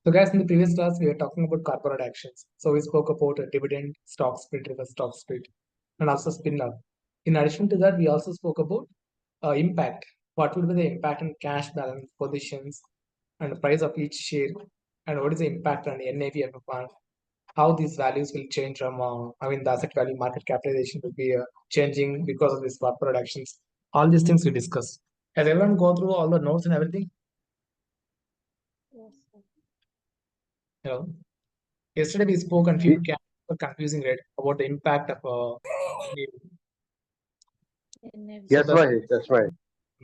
So, guys, in the previous class, we were talking about corporate actions. So, we spoke about a dividend, stock split, reverse stock split, and also spin off. In addition to that, we also spoke about impact. What will be the impact on cash balance, positions, and the price of each share, and what is the impact on the NAV of a fund? How these values will change from, the asset value, market capitalization will be changing because of these corporate actions. All these things we discussed. Has everyone gone through all the notes and everything? Yes, sir. You know, yesterday we spoke and few confusing, right, about the impact of NFZ. Yes, the Mahesh, that's right.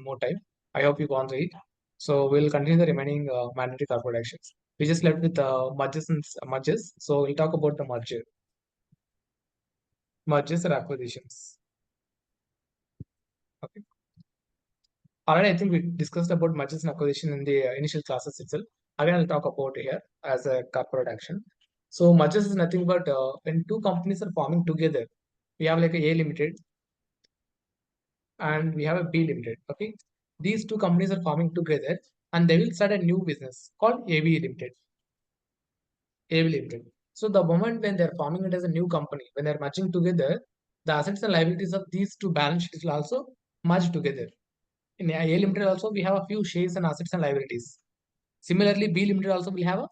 more time. I hope you gone through it. So we'll continue the remaining mandatory corporate actions. We just left with mergers and mergers. So we'll talk about the mergers or acquisitions. Okay. Already, I think we discussed about mergers and acquisition in the initial classes itself. Again, I'll talk about here as a corporate action. So mergers is nothing but when two companies are forming together, we have like a Limited and we have a B Limited. Okay, these two companies are forming together and they will start a new business called AB Limited. AB Limited. So the moment when they're forming it as a new company, when they're merging together, the assets and liabilities of these two balance sheets will also merge together. In A Limited also we have a few shares and assets and liabilities. Similarly, B Limited also will have a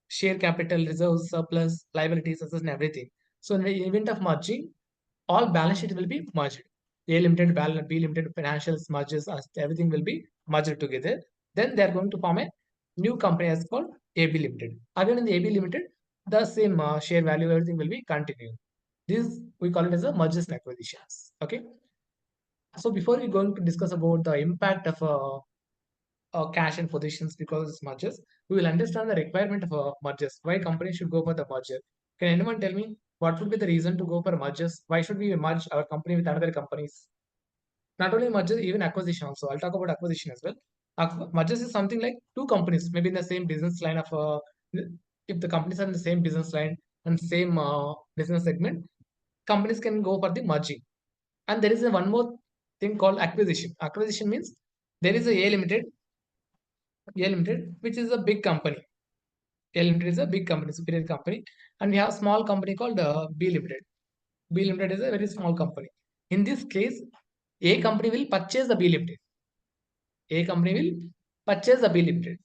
share capital, reserves, surplus, liabilities, assets, and everything. So in the event of merging, all balance sheet will be merged. A Limited, B Limited, financials, merges, everything will be merged together. Then they are going to form a new company as called AB Limited. Again, in the AB Limited, the same share value, everything will be continued. This we call it as a mergers and acquisitions. Okay. So before we going to discuss about the impact of cash and positions because it's mergers, we will understand the requirement of mergers. Why companies should go for the merger? Can anyone tell me what would be the reason to go for mergers? Why should we merge our company with another companies? Not only mergers, even acquisition also. I'll talk about acquisition as well. Mergers is something like two companies, maybe in the same business line of if the companies are in the same business line and same business segment, companies can go for the merging. And there is a one more thing called acquisition. Acquisition means there is a Limited, which is a big company. A Limited is a big company, superior company, and we have a small company called B Limited. B Limited is a very small company. In this case, A company will purchase the B Limited. A company will purchase the B Limited.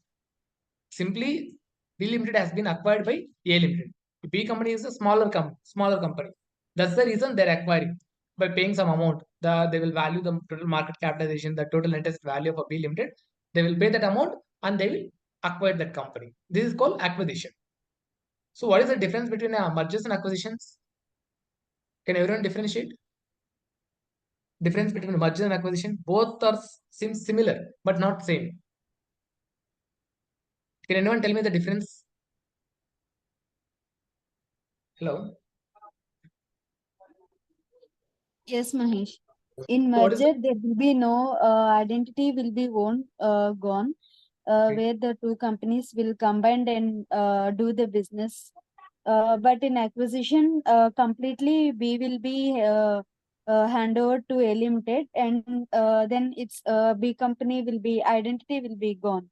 Simply, B Limited has been acquired by A Limited. B company is a smaller company. That's the reason they're acquiring by paying some amount. They will value the total market capitalization, the total net asset value of a B Limited. They will pay that amount and they will acquire that company. This is called acquisition. So, what is the difference between mergers and acquisitions? Can everyone differentiate? Difference between merger and acquisition? Both are seem similar but not same. Can anyone tell me the difference? Hello. Yes, Mahesh. In So what is merger, there will be no identity will be gone, okay. where the two companies will combine and do the business. But in acquisition, completely we will be hand over to A Limited, and then its B company will be identity will be gone.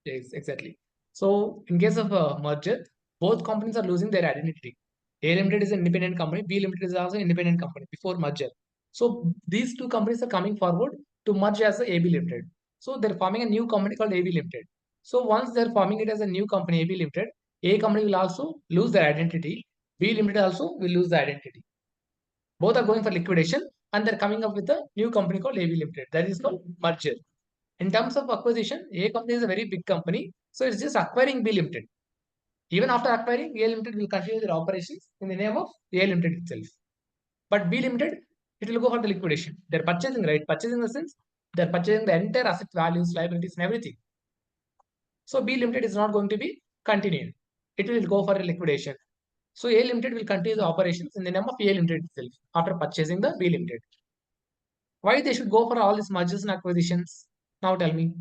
Yes, exactly. So in case of a merger, both companies are losing their identity. A Limited is an independent company. B Limited is also an independent company before merger. So these two companies are coming forward to merge as a AB Limited. So they're forming a new company called AB Limited. So once they're forming it as a new company, AB Limited, A company will also lose their identity. B Limited also will lose the identity. Both are going for liquidation and they're coming up with a new company called AB Limited. That is called merger. In terms of acquisition, A company is a very big company, so it's just acquiring B Limited. Even after acquiring, A Limited will continue their operations in the name of A Limited itself. But B Limited, it will go for the liquidation. They're purchasing, right? Purchasing in the sense they're purchasing the entire asset values, liabilities, and everything. So B Limited is not going to be continued. It will go for a liquidation. So A Limited will continue the operations in the name of A Limited itself after purchasing the B Limited. Why they should go for all these mergers and acquisitions? Now tell me.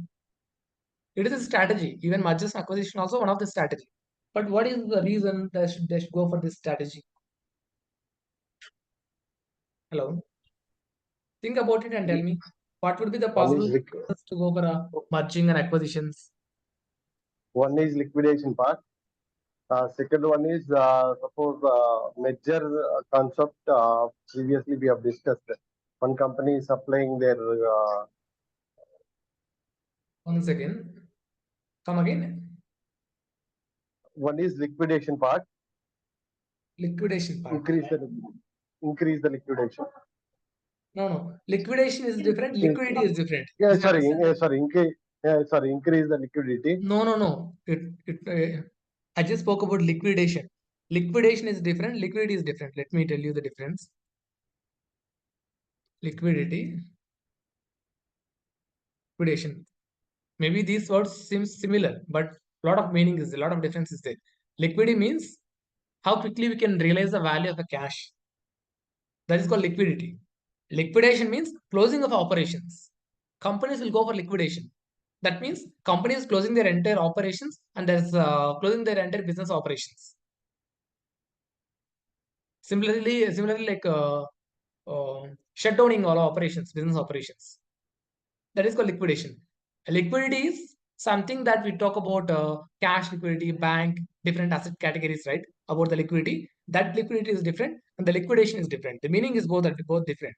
It is a strategy. Even mergers and acquisition also one of the strategy. But what is the reason they should go for this strategy? Hello. Think about it and tell me what would be the One possible is reasons to go for a merging and acquisitions. one is liquidation part. Second one is suppose merger concept. Previously, we have discussed. One company is supplying their. Once again, come again. One is liquidation part. Liquidation part. Increase the liquidation. No. Liquidation is different. Liquidity is different. Yeah, You sorry. understand? Increase the liquidity. No. I just spoke about liquidation. Liquidation is different. Liquidity is different. Let me tell you the difference. Liquidity, liquidation. Maybe these words seem similar, but a lot of meaning is a lot of difference is there. Liquidity means how quickly we can realize the value of a cash. That is called liquidity. Liquidation means closing of operations. Companies will go for liquidation. That means companies closing their entire operations and there's closing their entire business operations. Similarly, like shutdowning all operations, business operations. That is called liquidation. Liquidity is something that we talk about cash liquidity, bank, different asset categories, right? About the liquidity. That liquidity is different and the liquidation is different. The meaning is both different.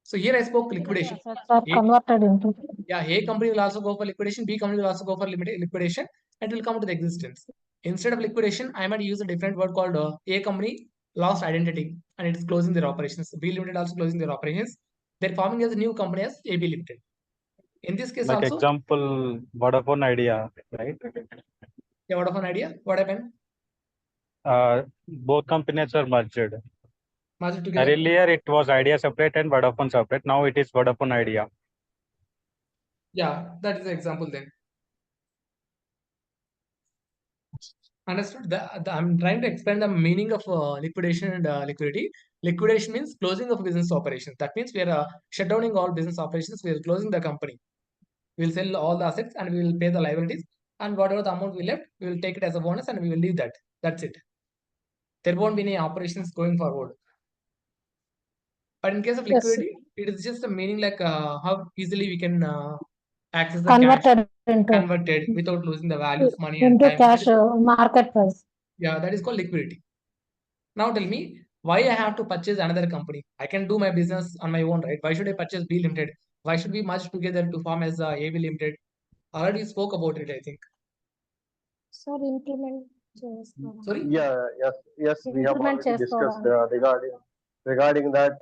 So here I spoke liquidation. Assets are converted into. Yeah, A company will also go for liquidation, B company will also go for liquidation, and it will come to the existence. Instead of liquidation, I might use a different word called A company lost identity and it is closing their operations. B Limited also closing their operations. They're forming as a new company as AB Limited. In this case Like also, example, Vodafone Idea, right? yeah, Vodafone Idea, what happened? Both companies are merged. Merged together. Earlier, it was Idea separate and Vodafone separate. Now it is Vodafone Idea. Yeah, that is the example then. Understood. I'm trying to explain the meaning of liquidation and liquidity. Liquidation means closing of business operations. That means we are shutdowning all business operations. We are closing the company. We will sell all the assets and we will pay the liabilities. And whatever the amount we left, we will take it as a bonus and we will leave that. That's it. There won't be any operations going forward. But in case of liquidity, it is just a meaning like how easily we can access the Converted cash, into. converted without losing the value of money and Into time. cash market price. Yeah, that is called liquidity. Now tell me why I have to purchase another company. I can do my business on my own, right? Why should I purchase B Limited? Why should we merge together to form as AB Limited? Already spoke about it, I think. Sir, implement. Sorry? Yes, we have Implement already discussed regarding that.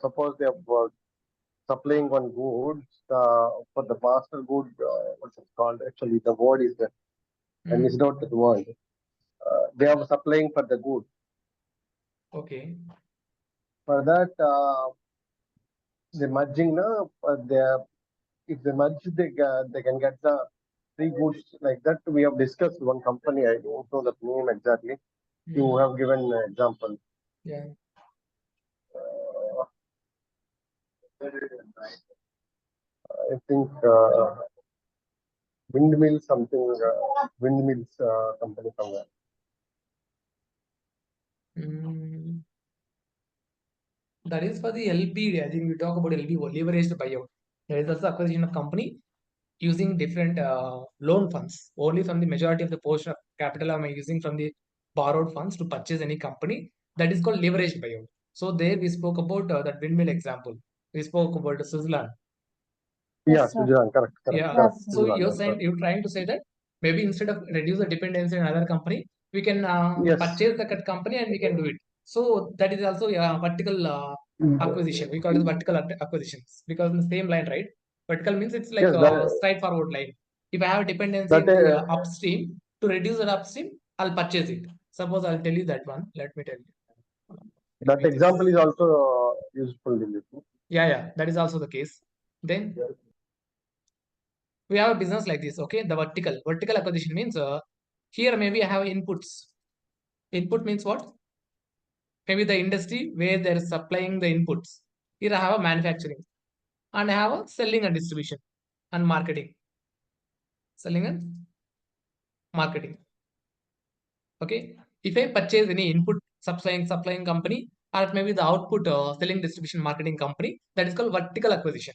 Suppose they are supplying one goods for the master good. What's it called? Actually, the word is that I missed out the word. They are supplying for the good. Okay. For that, the merging, if they merge, they can get the free goods like that. We have discussed one company. I don't know the name exactly. You have given an example. Yeah. I think windmills company somewhere. That is for the LBD. I think we talk about LB, leveraged buyout. There is also acquisition of company using different loan funds. Only from the majority of the portion of capital am I using from the borrowed funds to purchase any company. That is called leveraged buyout. So there we spoke about that windmill example. We spoke about Switzerland. Yeah, Switzerland, correct. Yeah. Correct. So you're trying to say that maybe instead of reduce the dependency on another company, we can purchase the company and we can do it. So that is also a vertical acquisition. We call it vertical acquisitions because in the same line, right? Vertical means it's like a straightforward line. If I have a dependency in the upstream, to reduce that upstream, I'll purchase it. Suppose I'll tell you that one. Let me tell you. That example is also useful. Yeah, that is also the case. Then we have a business like this, okay? The vertical acquisition means here maybe I have inputs. Input means what? Maybe the industry where they're supplying the inputs. Here I have a manufacturing and I have a selling and distribution and marketing. Selling and marketing. Okay. If I purchase any input supplying company or maybe the output selling distribution marketing company, that is called vertical acquisition.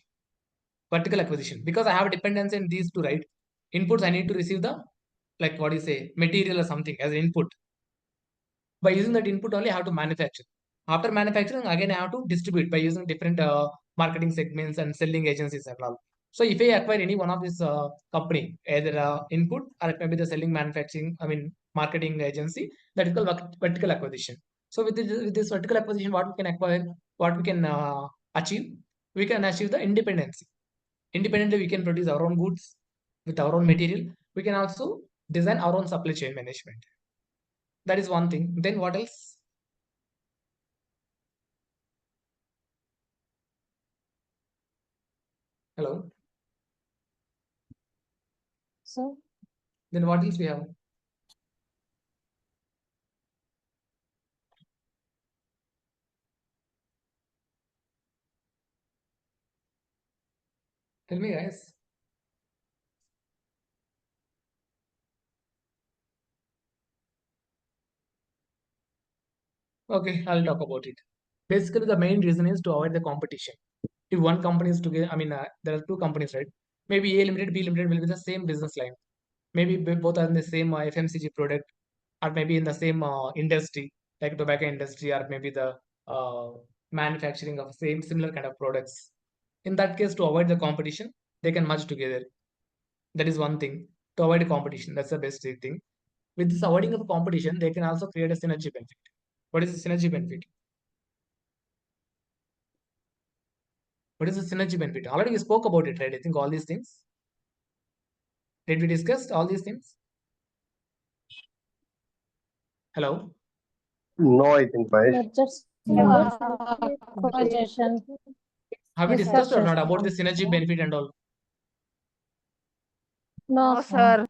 Vertical acquisition because I have a dependency in these two, right? Inputs I need to receive the like what do you say, material or something as input. By using that input only, I have to manufacture. After manufacturing, again I have to distribute by using different marketing segments and selling agencies and all. So if I acquire any one of this company, either input or it may be the selling manufacturing, I mean marketing agency, that is called vertical acquisition. So with this vertical acquisition, what we can acquire, what we can achieve, we can achieve the independence. Independently, we can produce our own goods with our own material. We can also design our own supply chain management. That is one thing. Then what else? Hello. So, Then what else we have? Tell me, guys. Okay, I'll talk about it. Basically, the main reason is to avoid the competition. If one company is together, I mean, there are two companies, right? Maybe A Limited, B Limited will be the same business line. Maybe both are in the same FMCG product, or maybe in the same industry, like tobacco industry, or maybe the uh, manufacturing of same similar kind of products. In that case, to avoid the competition, they can merge together. That is one thing. To avoid competition, that's the best thing. With this avoiding of competition, they can also create a synergy benefit. What is the synergy benefit? What is the synergy benefit? Already we spoke about it, right? I think all these things. Did we discuss all these things? Hello? No, I think Mahesh. just acquisition. Have we discussed or Discussion. not about the synergy benefit and all? No, sir.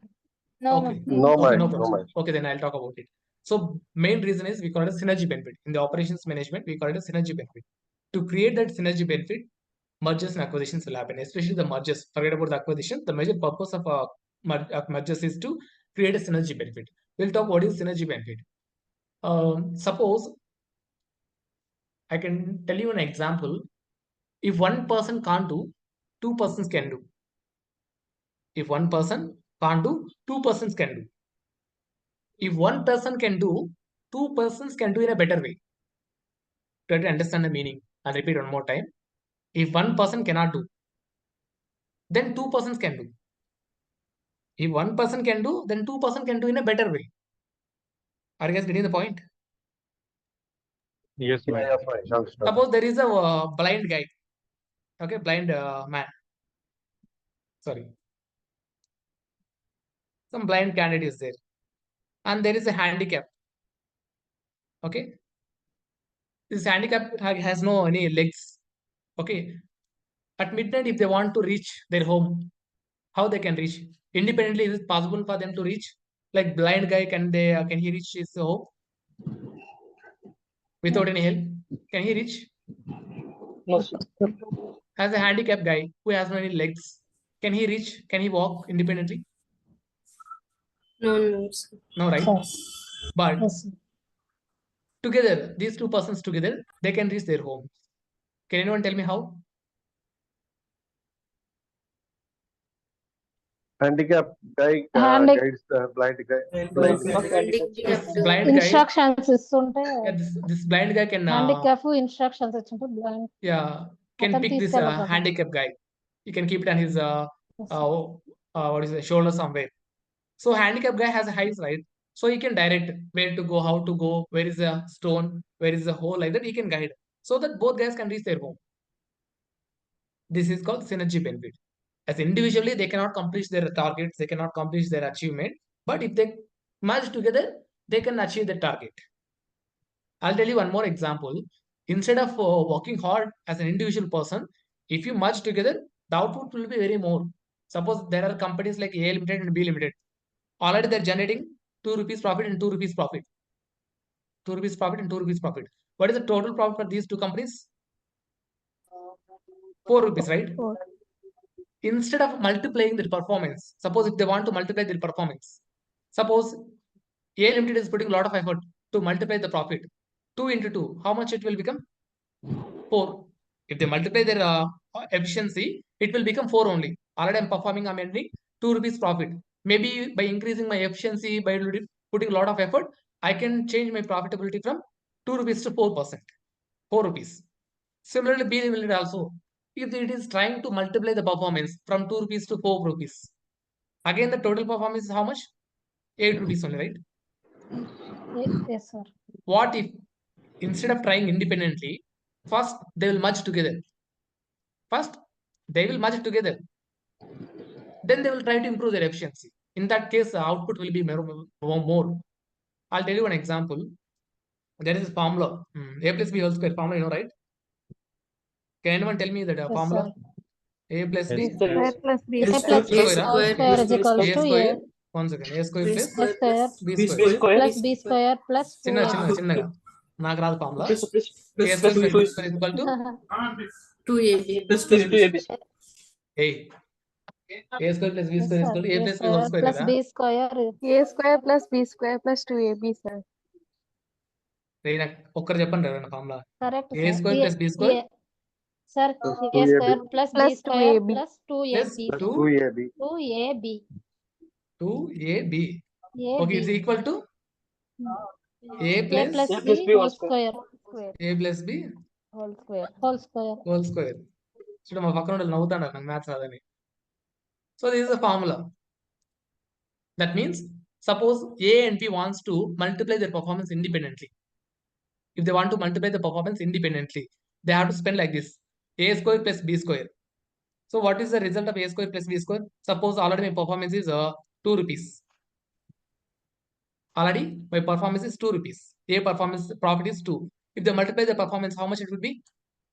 No, Okay. No, Okay, no Mahesh. No, problem. Mahesh. Okay, then I'll talk about it. So main reason is we call it a synergy benefit. In the operations management, we call it a synergy benefit. To create that synergy benefit, mergers and acquisitions will happen, especially the mergers. Forget about the acquisition. The major purpose of mergers is to create a synergy benefit. We'll talk what is synergy benefit. Suppose I can tell you an example. If one person can't do, two persons can do. If one person can't do, two persons can do. If one person can do, two persons can do in a better way. Try to understand the meaning. I'll repeat one more time. If one person cannot do, then two persons can do. If one person can do, then two persons can do in a better way. Are you guys getting the point? Yes, Yeah, Mahesh. yeah, Mahesh. Understood. Suppose there is a blind guy, okay, blind man. Sorry, some blind candidate is there, and there is a handicap. Okay, this handicap has no any legs. Okay, at midnight, if they want to reach their home, how they can reach independently? Is it possible for them to reach? Like blind guy, can he reach his home without any help? Can he reach? No, sir. As a handicapped guy who has no any legs, can he reach? Can he walk independently? No. No, right? Yes. But Yes. together, these two persons together, they can reach their home. Can anyone tell me how? Handicap guy Handicap. guides the blind guy. Blind guy. This blind guy, instructions ఇస్తుంటే this blind guy can handicap instructions ఇస్తుంటే blind yeah can అతను pick this తీసుకెళ్ళకపోతే handicap guy. He can keep it on his what is it, shoulder somewhere. So handicap guy has eyes, right? So he can direct where to go, how to go, where is the stone, where is the hole, like that he can guide, so that both guys can reach their home. This is called synergy benefit. As individually, they cannot accomplish their targets, they cannot accomplish their achievement, but if they merge together, they can achieve the target. I'll tell you one more example. Instead of working hard as an individual person, if you merge together, the output will be very more. Suppose there are companies like A Limited and B Limited. Already they're generating 2 rupees profit and 2 rupees profit. 2 rupees profit and 2 rupees profit. What is the total profit for these two companies? 4 rupees, right? Instead of multiplying their performance, suppose if they want to multiply their performance, suppose A Limited is putting a lot of effort to multiply the profit. 2 into 2, how much it will become? 4. If they multiply their efficiency, it will become 4 only. Already I'm performing, I'm earning 2 rupees profit. Maybe by increasing my efficiency, by putting a lot of effort, I can change my profitability from 2 rupees to 4%, 4 rupees. Similarly, B Limited also, if it is trying to multiply the performance from 2 rupees to 4 rupees, again the total performance is how much? 8 rupees only, right? Yes, sir. What if instead of trying independently, first they will merge together? First, they will merge together. Then they will try to improve their efficiency. In that case, the output will be more. I'll tell you an example. There is a formula. A plus B whole square formula, you know, right? Can anyone tell me that Yes, formula? sir. A plus Yes, B. sir. A plus B A square. plus B B square, whole square is equals A to square. A. 1 second. A square B plus square square B B square. square plus B square plus చిన్నగా 4AB. నాకు రాదు formula plus A square plus B square is equal to 2AB plus plus plus AB. Hey, A square plus B Yes, square is sir. equal to A A plus B whole square square plus కదా. B square. A square plus B square plus 2AB, sir. నాకు ఒక్కరు చెప్పండి రా formula. Correct, A sir. square plus B square Sir, Plus A 2AB square plus B Plus square 2AB. plus plus 2AB. plus 2 2AB 2AB. 2AB. Okay, it's AB. equal to A A plus plus B whole square. A plus B Whole square. Whole square. whole square. చూడ మా పక్కన వాళ్ళు నవ్వుతాడు నాకు maths రాదని. So this is the formula. That means suppose A and B wants to multiply their performance independently. If they want to multiply the performance independently, they have to spend like this: A square plus B square. So what is the result of A square plus B square? Suppose already my performance is 2 rupees. Already my performance is 2 rupees. A performance profit is 2. If they multiply the performance, how much it would be?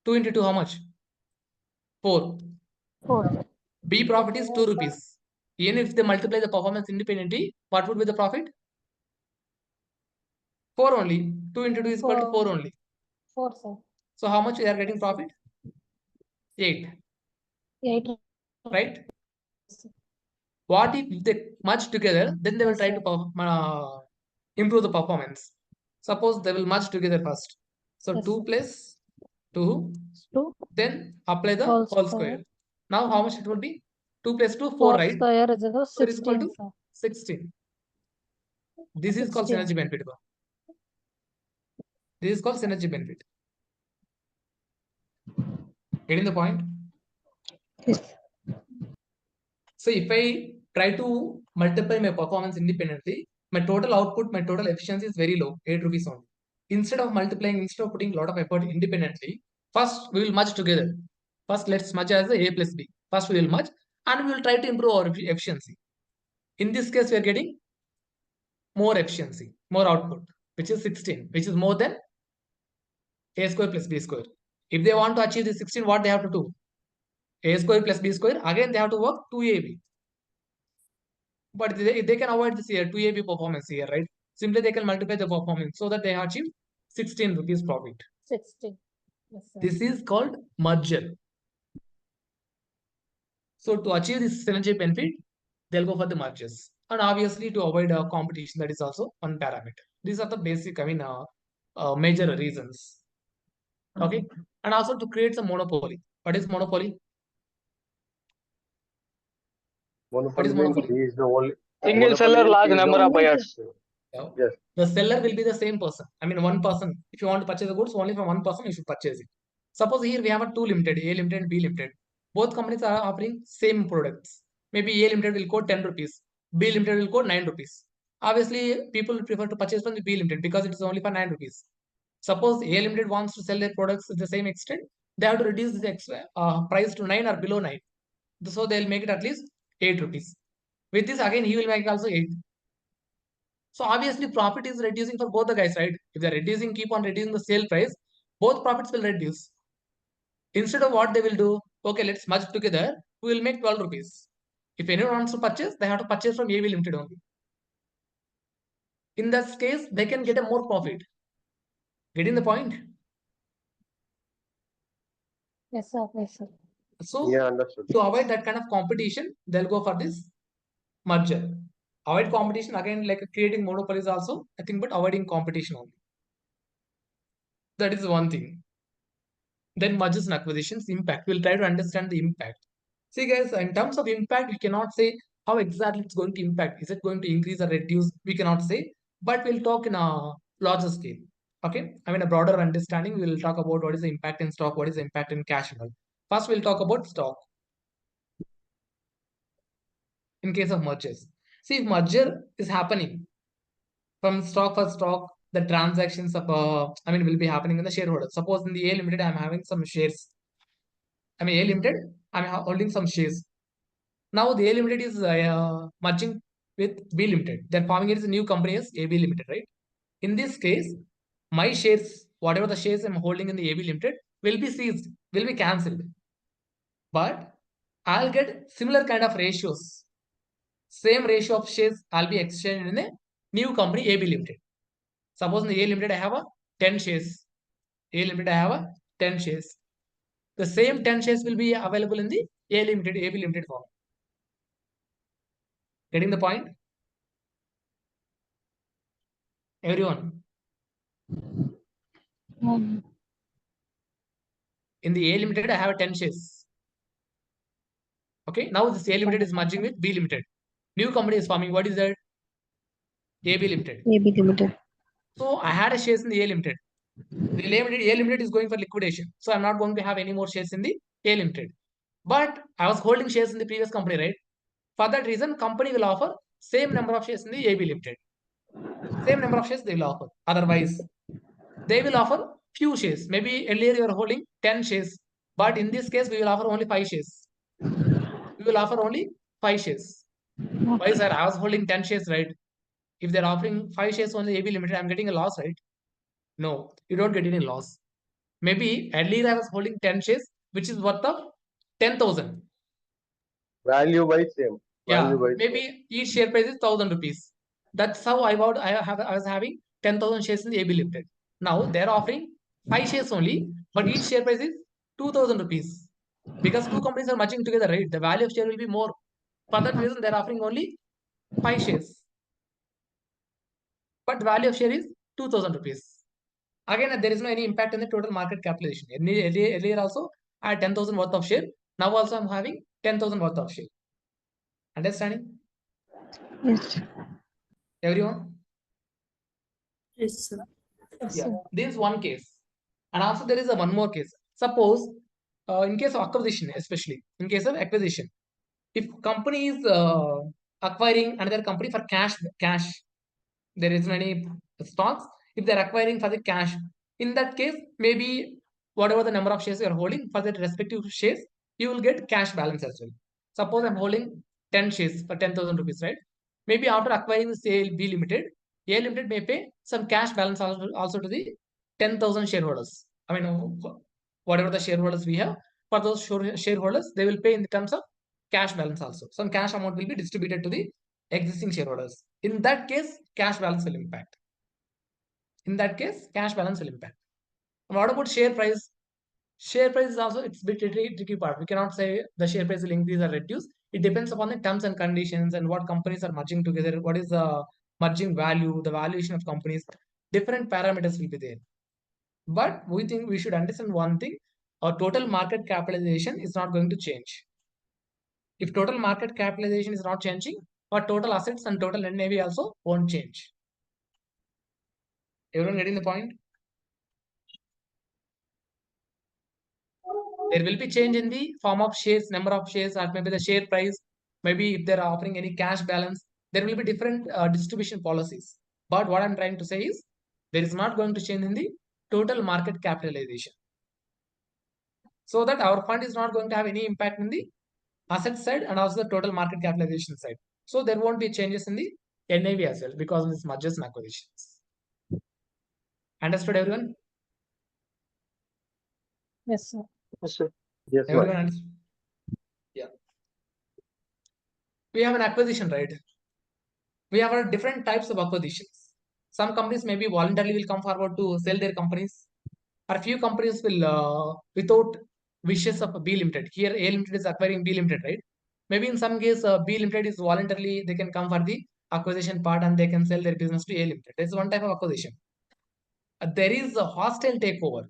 2 into 2, how much? 4. 4. B profit is 2 rupees. Even if they multiply the performance independently, what would be the profit? 4 only. 2 into 2 is equal to 4 only. 4, sir. So how much we are getting profit? 8. 8. Right? What if they merge together? Then they will Yes, try sir. to improve the performance. Suppose they will merge together first. So Yes, 2 sir. plus 2, 2 then apply the whole whole square. square. Now how much it will be? 2 plus 2, 4, 4 right? square is equal So it is equal 16, to sir. 16. This is called 16. synergy benefit. This is called synergy benefit. Getting the point? Yes. So if I try to multiply my performance independently, my total output, my total efficiency is very low, 8 rupees only. Instead of multiplying, instead of putting a lot of effort independently, first we will merge together. First, let's merge as a plus B. First, we will merge and we will try to improve our efficiency. In this case, we are getting more efficiency, more output, which is 16, which is more than A square plus B square. If they want to achieve this 16, what they have to do? A square plus B square, again they have to work 2AB. But they can avoid this here, 2AB performance here, right? Simply they can multiply the performance so that they achieve 16 rupees profit. 16. Yes, sir. This is called merger. So to achieve this synergy benefit, they'll go for the mergers. And obviously to avoid competition, that is also one parameter. These are the basic, major reasons. Okay. And also to create some monopoly. What is monopoly? monopoly is means monopoly? he is the only Single monopoly seller, means large he is the number of only- buyers. Yeah. Yes. The seller will be the same person. I mean, one person. If you want to purchase the goods, only from one person you should purchase it. Suppose here we have a two limited, A limited and B limited. Both companies are offering same products. Maybe A limited will quote 10 rupees, B limited will quote 9 rupees. Obviously, people prefer to purchase from the B limited because it is only for 9 rupees. Suppose A limited wants to sell their products to the same extent, they have to reduce the price to 9 or below 9. So they'll make it at least 8 rupees. With this, again, he will make also 8. So obviously profit is reducing for both the guys, right? If they're reducing, keep on reducing the sale price, both profits will reduce. Instead of what they will do, okay, let's merge together, we will make 12 rupees. If anyone wants to purchase, they have to purchase from AB Limited only. In that case, they can get a more profit. Getting the point? Yes, sir. Yes, sir. So Yeah, understood. to avoid that kind of competition, they'll go for this merger. Avoid competition, again, like creating monopolies also, I think, but avoiding competition only. That is one thing. Then mergers and acquisitions impact. We'll try to understand the impact. See guys, in terms of impact, we cannot say How exactly it's going to impact? Is it going to increase or reduce? We cannot say, but we'll talk in a larger scale. Okay, I mean a broader understanding. We'll talk about what is the impact in stock, what is the impact in cash and all. First, we'll talk about stock. In case of mergers, see, if merger is happening from stock for stock, the transactions of will be happening in the shareholders. Suppose in the A Limited, I'm having some shares. A Limited, holding some shares. Now the A Limited is merging with B Limited. They're forming it as a new company as AB Limited, right? In this case, my shares, whatever the shares I'm holding in the AB Limited, will be seized, will be cancelled. But I'll get similar kind of ratios. Same ratio of shares I'll be exchanged in a new company AB Limited. Suppose in the A Limited I have a 10 shares. A Limited I have a 10 shares. The same 10 shares will be available in the A Limited, AB Limited form. Getting the point? Everyone. In the A Limited, I have 10 shares. Okay, now this A Limited is merging with B Limited. New company is forming. What is that? AB Limited. AB Limited. So I had a shares in the A Limited. The A Limited is going for liquidation. So I'm not going to have any more shares in the A Limited. But I was holding shares in the previous company, right? For that reason, company will offer same number of shares in the AB Limited. Same number of shares they will offer. Otherwise, they will offer few shares. Maybe earlier you are holding 10 shares. But in this case, we will offer only 5 shares. We will offer only 5 shares. Why, sir? I was holding 10 shares, right? If they're offering 5 shares only AB Limited, I'm getting a loss, right? No, you don't get any loss. Maybe earlier I was holding 10 shares, which is worth of 10,000. Value wise same. Yeah, Value wise same. maybe each share price is 1,000 rupees. That's how I was having 10,000 shares in the AB Limited. Now they're offering 5 shares only, but each share price is 2,000 rupees. Because two companies are merging together, right? The value of share will be more. For that reason, they're offering only 5 shares. But the value of share is 2,000 rupees. Again, there is no any impact in the total market capitalization. Earlier also, I had 10,000 worth of share. Now also I'm having 10,000 worth of share. Understanding? Yes. Everyone? Yes, sir. Yes, Yeah. sir. This is one case. And also there is a one more case. Suppose, in case of acquisition, especially in case of acquisition, if company is acquiring another company for cash, there isn't any stocks. If they're acquiring for the cash, in that case, maybe whatever the number of shares you're holding for that respective shares, you will get cash balance as well. Suppose I'm holding 10 shares for 10,000 rupees, right? Maybe after acquiring the sale B Limited, A Limited may pay some cash balance also to the 10,000 shareholders. Whatever the shareholders we have, for those shareholders, they will pay in terms of cash balance also. Some cash amount will be distributed to the existing shareholders. In that case, cash balance will impact. In that case, cash balance will impact. And what about share price? Share price is also it's a bit tricky part. We cannot say the share price will increase or reduce. It depends upon the terms and conditions and what companies are merging together. What is the merging value, the valuation of companies. Different parameters will be there. But we think we should understand one thing: our total market capitalization is not going to change. If total market capitalization is not changing, our total assets and total NAV also won't change. Everyone getting the point? There will be change in the form of shares, number of shares, or maybe the share price. Maybe if they're offering any cash balance, there will be different distribution policies. But what I'm trying to say is, there is not going to change in the total market capitalization. So that our fund is not going to have any impact in the asset side and also the total market capitalization side. So there won't be changes in the NAV as well because of these mergers and acquisitions. Understood, everyone? Yes, sir. Yes, sir. Yes, Everyone ma'am. understood? Yeah. We have an acquisition, right? We have different types of acquisitions. Some companies maybe voluntarily will come forward to sell their companies, or few companies will, without wishes of B Limited. Here, A Limited is acquiring B Limited, right? Maybe in some case, B Limited is voluntarily, they can come for the acquisition part and they can sell their business to A Limited. That's one type of acquisition. There is a hostile takeover.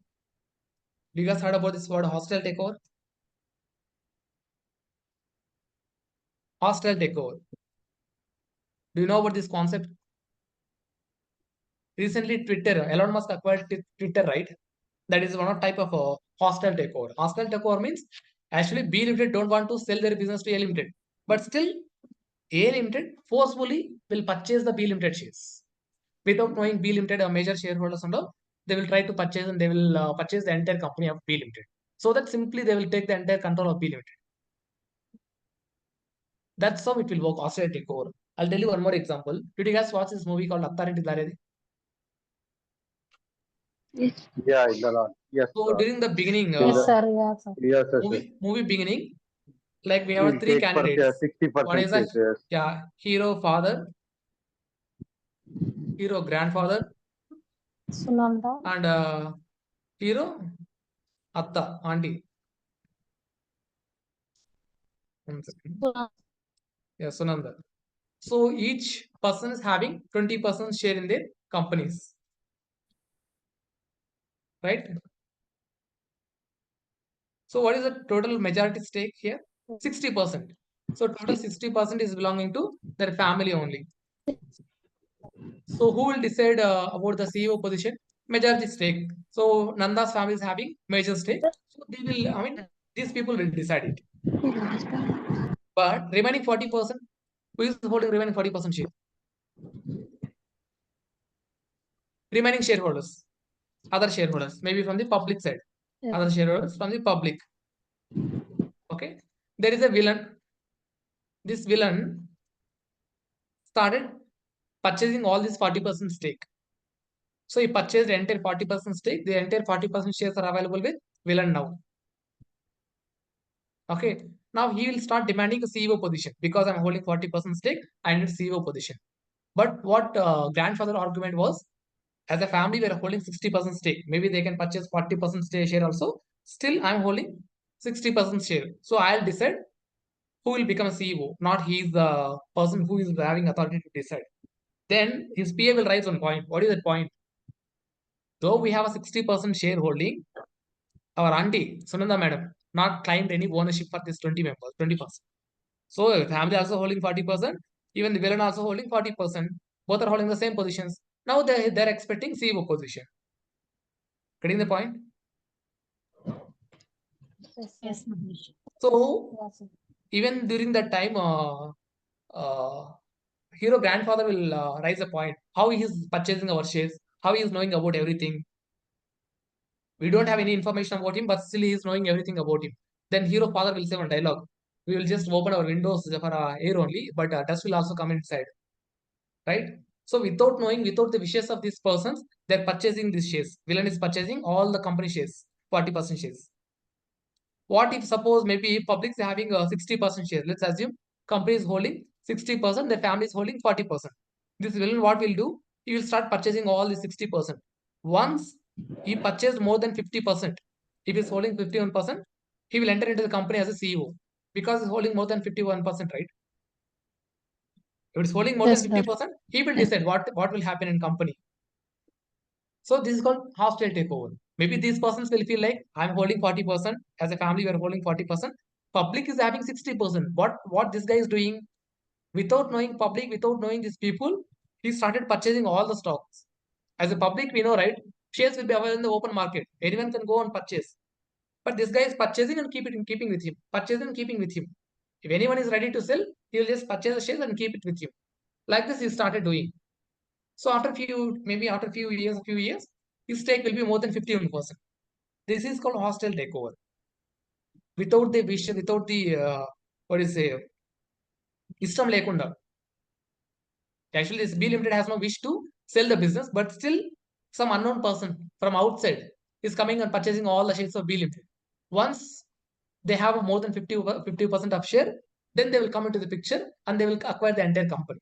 Do you guys heard about this word hostile takeover? hostile takeover. Do you know about this concept? Recently, Twitter, Elon Musk acquired Twitter, right? That is one of type of a hostile takeover. Hostile takeover means actually B Limited don't want to sell their business to A Limited, but still A Limited forcefully will purchase the B Limited shares without knowing B Limited or major shareholders and all. They will try to purchase and they will purchase the entire company of B Limited. So that simply they will take the entire control of B Limited. That's how it will work. Hostile takeover. I'll tell you one more example. Did you guys watch this movie called Attarindi Daredi? Yes. Yeah, it's a lot. Yes, So during the beginning, Yes, sir. Yeah, sir. yes, yes, yes. movie beginning, like we We'll have three take for candidates. 60% One is a shares. yeah hero father, hero grandfather, Sunanda. and hero atta auntie. One second. Sunanda. Yeah, Sunanda. So each person is having 20% share in their companies, right? So what is the total majority stake here? 60%. So total 60% is belonging to their family only. So who will decide about the CEO position? Majority stake. So Nanda's family is having major stake. So they will, I mean, these people will decide it. But remaining 40%, who is holding remaining 40% share? Remaining shareholders, other shareholders, maybe from the public side, other shareholders from the public. Okay. There is a villain. This villain started purchasing all this 40% stake. So he purchased the entire 40% stake. The entire 40% shares are available with villain now. Okay. Now he will start demanding a CEO position because I'm holding 40% stake. I need CEO position. But what grandfather argument was, as a family, we are holding 60% stake. Maybe they can purchase 40% share also. Still, I'm holding 60% share. So I'll decide who will become a CEO. Not he's the person who is having authority to decide. Then his PA will raise one point. What is that point? Though we have a 60% shareholding, our auntie, Sunanda madam, not claimed any ownership for this 20 members, 20%. So the family also holding 40%, even the villain also holding 40%. Both are holding the same positions. Now they're expecting CEO position. Getting the point? Yes, Yes, sir. Mahesh. So Yes, sir. even during that time, hero grandfather will raise a point. How he is purchasing our shares, how he is knowing about everything. We don't have any information about him, but still he is knowing everything about him. Then hero father will say one dialogue. We will just open our windows for air only, but dust will also come inside. Right? So without knowing, without the wishes of these persons, they're purchasing these shares. Villain is purchasing all the company shares, 40% shares. What if suppose maybe public is having 60% shares? Let's assume company is holding 60%, the family is holding 40%. This villain what will do? He will start purchasing all the 60%. Once he purchased more than 50%, if he's holding 51%, he will enter into the company as a CEO because he's holding more than 51%, right? If it's holding more Yes, than sir. 50%, he will decide what will happen in company. So this is called hostile takeover. Maybe these persons will feel like I'm holding 40%. As a family, we're holding 40%. Public is having 60%. What this guy is doing without knowing public, without knowing these people, he started purchasing all the stocks. As a public, we know, right? Shares will be available in the open market. Anyone can go and purchase. But this guy is purchasing and keeping with him. Purchasing and keeping with him. If anyone is ready to sell, he'll just purchase the shares and keep it with him. Like this, he started doing. So after maybe after few years, his stake will be more than 51%. This is called hostile takeover. Without the wish, without the what is say, istam lekunda. Actually, this B Limited has no wish to sell the business, but still some unknown person from outside is coming and purchasing all the shares of B Limited. Once they have more than 50% of share, then they will come into the picture and they will acquire the entire company.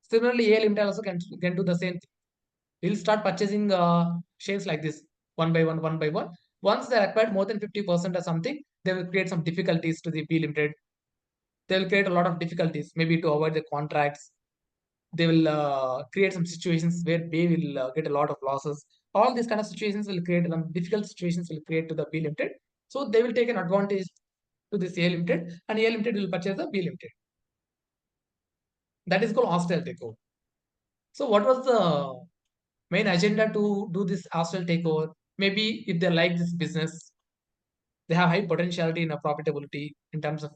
Similarly, A Limited also can do the same thing. He'll start purchasing shares like this, one by one, one by one. Once they acquired more than 50% or something, they will create some difficulties to the B Limited. They will create a lot of difficulties, maybe to avoid the contracts. They will create some situations where B will get a lot of losses. All these kind of situations will create difficult situations will create to the B Limited. So they will take an advantage to this A Limited, and A Limited will purchase the B Limited. That is called hostile takeover. So what was the main agenda to do this hostile takeover? Maybe if they like this business, they have high potentiality in a profitability in terms of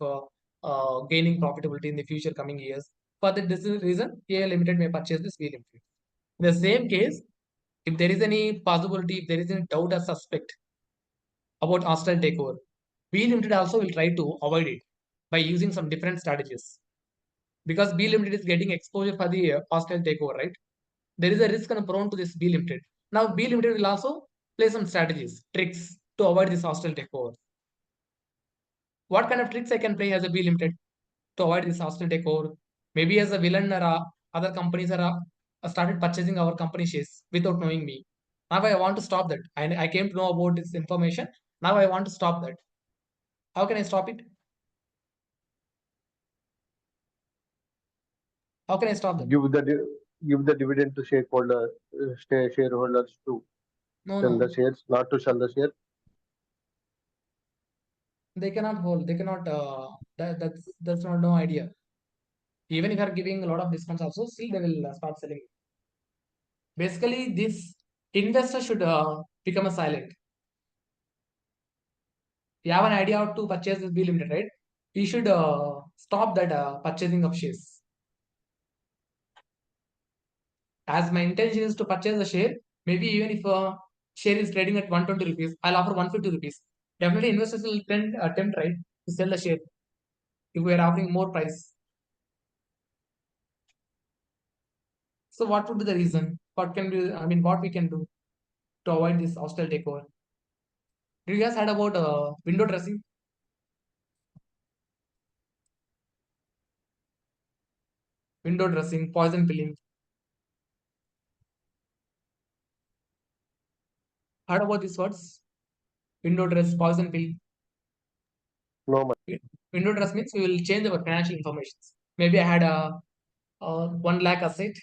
gaining profitability in the future coming years. For this reason, AI Limited may purchase this V Limited. In the same case, if there is any possibility, if there is any doubt or suspect about hostile takeover, B Limited also will try to avoid it by using some different strategies. Because B Limited is getting exposure for the hostile takeover, right? There is a risk and prone to this B Limited. Now B Limited will also play some strategies, tricks to avoid this hostile takeover. What kind of tricks I can play as a B Limited to avoid this hostile takeover? Maybe as a villain or other companies are started purchasing our company shares without knowing me. Now I want to stop that. I came to know about this information. Now I want to stop that. How can I stop it? How can I stop that? Give the dividend to shareholders to No, sell no. the shares, not to sell the share. They cannot hold. They cannot. That's not no idea. Even if you are giving a lot of discounts, also still they will start selling. Basically, this investor should become a silent. You have an idea how to purchase this B Limited, right? You should stop that purchasing of shares. As my intention is to purchase the share, maybe even if a share is trading at 120 rupees, I'll offer 150 rupees. Definitely, investors will attempt, right, to sell the share if we are offering more price. So, what would be the reason? What can be? I mean, what we can do to avoid this hostile takeover? Do you guys heard about window dressing? Window dressing, poison pilling. Heard about these words? Window dress, poison pill. No, man. Window dress means we will change our financial information. Maybe I had a 1 lakh asset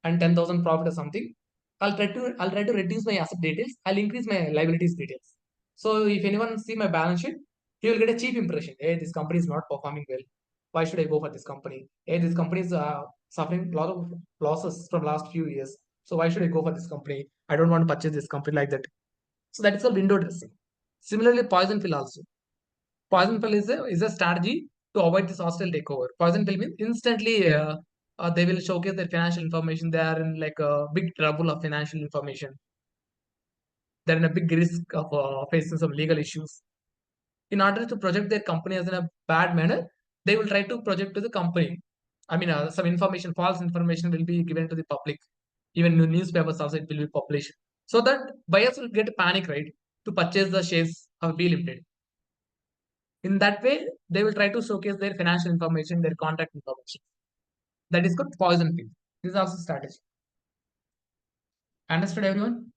and 10,000 profit or something. I'll try to reduce my asset details. I'll increase my liabilities details. So if anyone see my balance sheet, he will get a cheap impression. Hey, this company is not performing well. Why should I go for this company? Hey, this company is suffering a lot of losses from last few years. So why should I go for this company? I don't want to purchase this company like that. So that is a window dressing. Similarly, poison pill also. Poison pill is a strategy to avoid this hostile takeover. Poison pill means instantly they will showcase their financial information. They are in like a big trouble of financial information. They're in a big risk of facing some legal issues. In order to project their company as in a bad manner, they will try to project to the company. I mean, some information, false information will be given to the public. Even in the newspapers also it will be published. So that buyers will get panic, right, to purchase the shares of B Limited. In that way, they will try to showcase their financial information, their contact information. That is called poison pill. This is also strategy. Understood, everyone?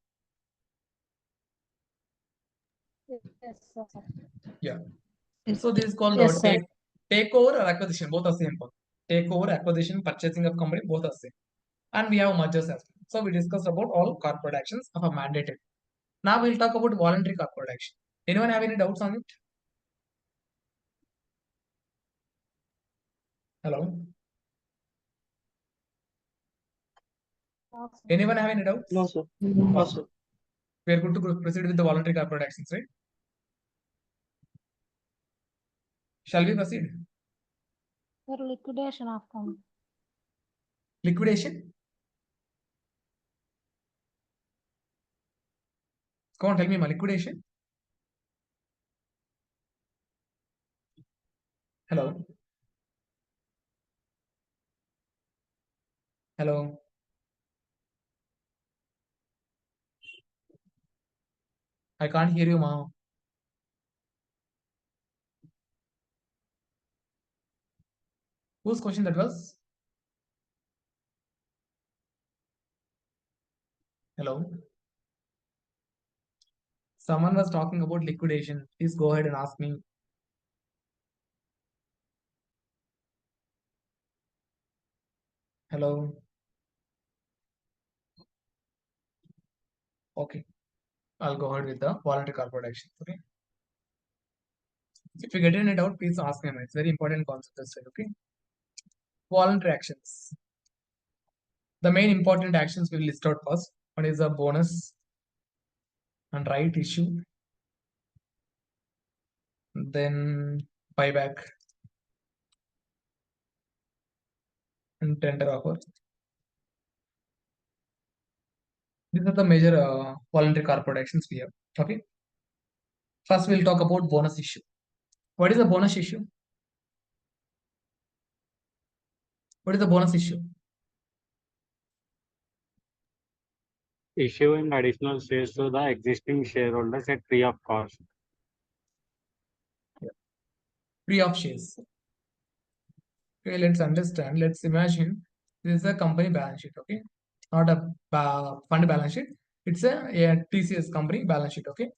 Yes, sir. Yeah. Yes. So this is called Yes, sir. takeover or acquisition. Both are same. Takeover, acquisition, purchasing of company, both are same. And we have mergers as well. So we discussed about all corporate actions of a mandated. Now we'll talk about voluntary corporate action. Anyone have any doubts on it? Hello? Anyone have any doubts? No, sir. No, sir. We are good to proceed with the voluntary corporate actions, right? Shall we proceed? For liquidation of company. Liquidation? Go on, tell me, liquidation. Hello? Hello? I can't hear you, ma. Whose question that was? Hello? Someone was talking about liquidation. Please go ahead and ask me. Hello? Okay. I'll go ahead with the voluntary corporate actions. Okay. If you get any doubt, please ask me. It's very important concept as well. Okay. voluntary actions. The main important actions we will list out first. One is a bonus and right issue. Then buyback and tender offer. These are the major voluntary corporate actions we have. Okay. First, we'll talk about bonus issue. What is the bonus issue? What is the bonus issue? Issuing additional shares to the existing shareholders at free of cost. Free of shares. Okay, let's understand. Let's imagine this is a company balance sheet. Okay, not a fund balance sheet. It's a TCS company balance sheet. Okay,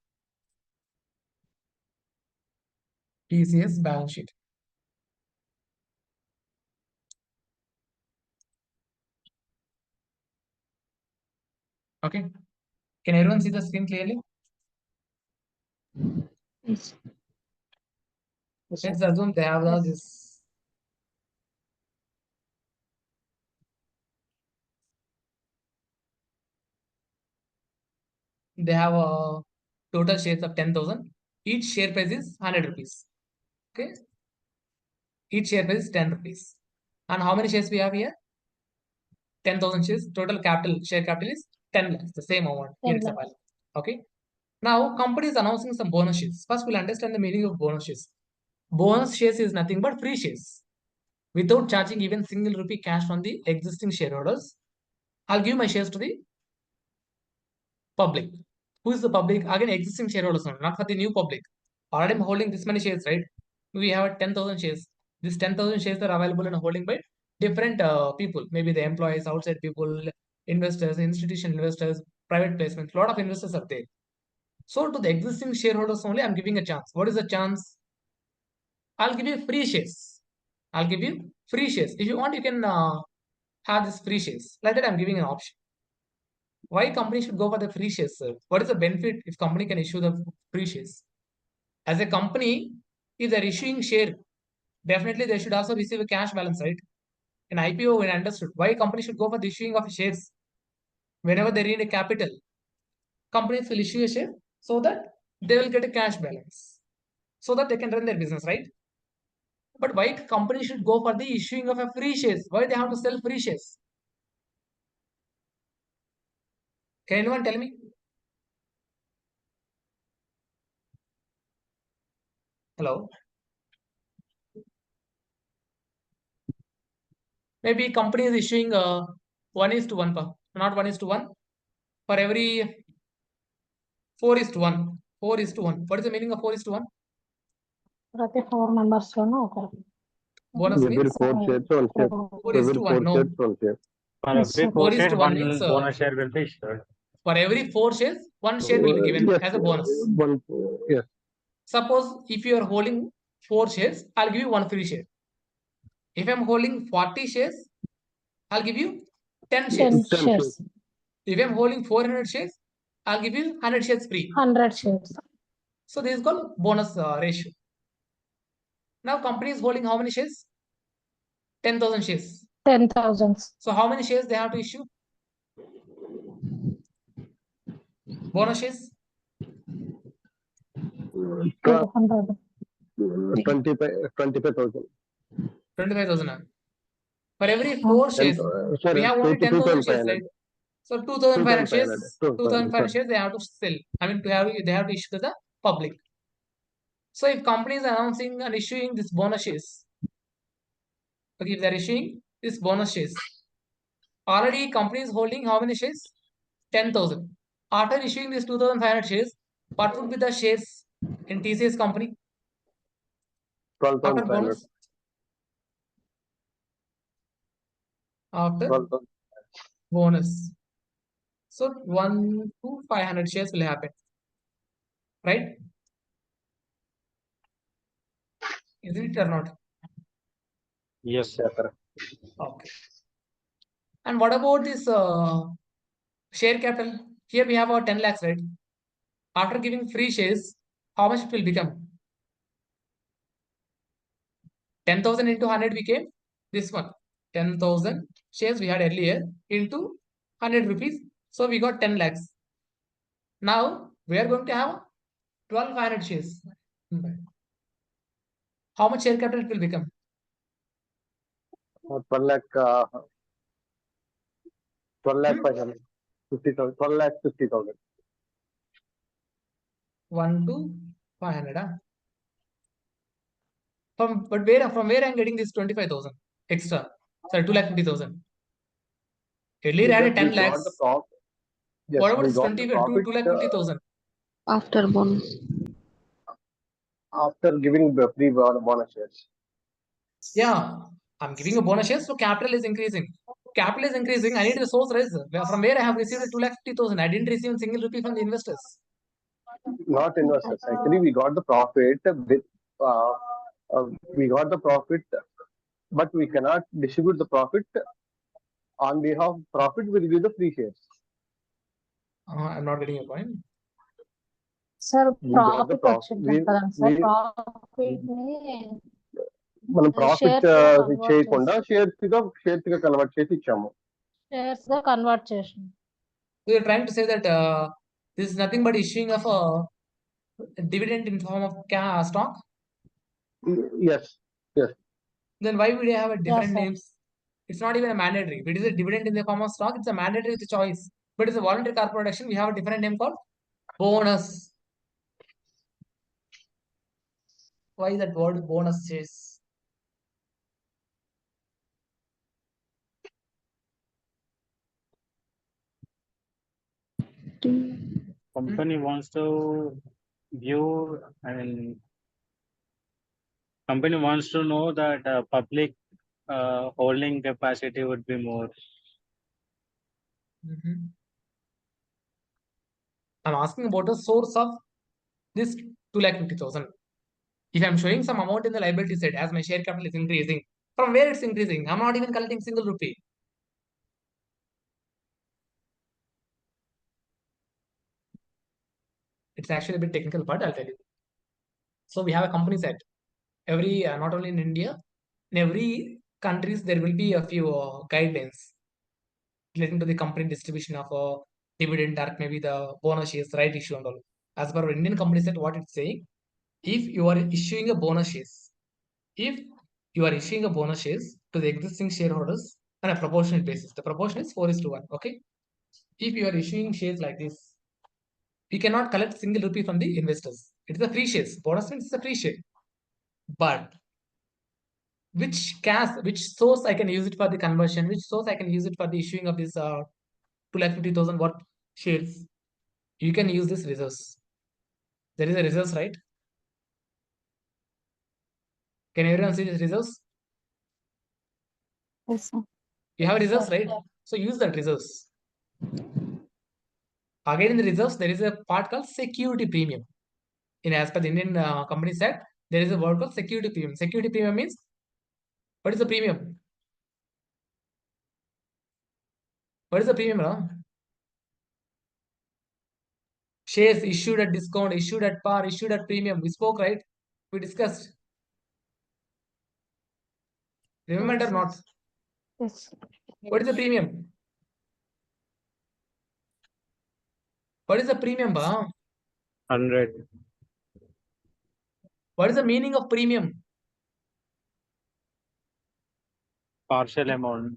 TCS balance sheet. Okay, can everyone see the screen clearly? Yes. Let's assume they have Yes. this. They have a total shares of 10,000. Each share price is 100 rupees. Okay, each share price is 10 rupees. And how many shares we have here? 10,000 shares. Total capital, share capital is 10 lakhs, the same amount. 10 Units of value. Okay. Now, company is announcing some bonus shares. First, we'll understand the meaning of bonus shares. Bonus shares is nothing but free shares. Without charging even single rupee cash from the existing shareholders, I'll give my shares to the public. Who is the public? Again, existing shareholders, not for the new public. Already I'm holding this many shares, right? We have 10,000 shares. These 10,000 shares are available and holding by different people. Maybe the employees, outside people, investors, institutional investors, private placements. A lot of investors are there. So to the existing shareholders only, I'm giving a chance. What is the chance? I'll give you free shares. I'll give you free shares. If you want, you can have this free shares. Like that, I'm giving an option. Why company should go for the free shares, sir? What is the benefit if company can issue the free shares? As a company, if they're issuing share, definitely they should also receive a cash balance, right? In IPO, when understood, why company should go for the issuing of shares? Whenever they need a capital, companies will issue a share so that they will get a cash balance, so that they can run their business, right? But why company should go for the issuing of a free shares? Why they have to sell free shares? Can anyone tell me? Hello? Maybe company is issuing 1:1, not 1:1. For every 4:1. 4:1. What is the meaning of 4:1? ప్రతి 4 members లోనూ ఒకరు. Bonus Every means 4 shares, 1 share. 4:1. Every 4 No. shares, 1 share. For Yes, every sir. 4 shares, 4:1 one means bonus share will be issued. for every 4 shares, 1 share will be given Yes, as a bonus. yes. Suppose if you are holding 4 shares, I'll give you 1 free share. If I'm holding 40 shares, I'll give you 10 shares. 10 shares. If I'm holding 400 shares, I'll give you 100 shares free. 100 shares. So this is called bonus ratio. Now company is holding how many shares? 10,000 shares. 10,000. So how many shares they have to issue? Bonus shares? 200. 25,000. 25,000. For every 4 shares, Sorry, we have only 10,000 shares, 2,500. right? So 2,500 shares, 2,500. 2,500 shares they have to sell. I mean, they have to issue to the public. So if companies are announcing and issuing this bonus shares, okay, if they're issuing this bonus shares, already companies holding how many shares? 10,000. After issuing this 2,500 shares, what would be the shares in TCS company after 12,500. bonus? After 12,000. bonus. So 1 to 500 shares will happen, right? Isn't it or not? Yes, sir. Okay. And what about this share capital? Here we have our 10 lakhs, right? After giving free shares, how much it will become? 10,000 into 100 became this one. 10,000 shares we had earlier into 100 rupees. So we got 10 lakhs. Now we are going to have 12,500 shares. How much share capital it will become? 12 lakh, 12 lakh 50,000, 12 lakh 50,000. 1 to 500. From where I'm getting this 25,000 extra? Sorry, 2,50,000. Earlier I had a 10 We got the lakhs. profit. Yes, What about we this got the 2 profit 2,50,000? After bonus. after giving the free bonus shares. Yeah, I'm giving a bonus shares, so capital is increasing. Capital is increasing. I need the source raise. From where I have received 2,50,000. I didn't receive a single rupee from the investors. Not investors. Actually, we got the profit with uh, we got the profit, but we cannot distribute the profit on behalf of profit. Will give the free shares. I'm not getting your point. Sir We got the profit profit. వచ్చింటాం కదా sir We profit ని మనం profit shares గా convert చేయకుండా shares గా convert చేసి ఇచ్చాము. Shares గా convert చేసాం. So you're trying to say that this is nothing but issuing of a dividend in form of stock? Yes. Then why would you have a different sir. names? It's not even a mandatory. If it is a dividend in the form of stock, it's a mandatory with a choice. But it's a voluntary corporate action. We have a different name called bonus. Why that word bonus says? Company wants to view, I mean, company wants to know that public holding capacity would be more. I'm asking about the source of this 2,50,000. If I'm showing some amount in the liability side as my share capital is increasing, from where it's increasing? I'm not even collecting single rupee. It's actually a bit technical part, I'll tell you. So we have a company set. Every, not only in India, in every countries, there will be a few guidelines relating to the company distribution of a dividend or maybe the bonus shares, right issue and all. As per our Indian company set, what it's saying, if you are issuing a bonus shares, if you are issuing a bonus shares to the existing shareholders on a proportionate basis, the proportion is 4:1. Okay. If you are issuing shares like this, we cannot collect single rupee from the investors. It is a free shares. Bonus means it's a free share. But which source I can use it for the conversion, which source I can use it for the issuing of this 2,50,000 what shares? You can use this reserves. There is a reserves, right? Can everyone see this reserves? Yes, sir. You have reserves, right? So use that reserves. Again, in the reserves, there is a part called security premium. In as per the Indian Companies Act, there is a word called security premium. Security premium means what is the premium? What is the premium? Shares issued at discount, issued at par, issued at premium. We spoke, right? We discussed. Remember or not? Yes. What is the premium? What is the premium? 100. What is the meaning of premium? Partial amount.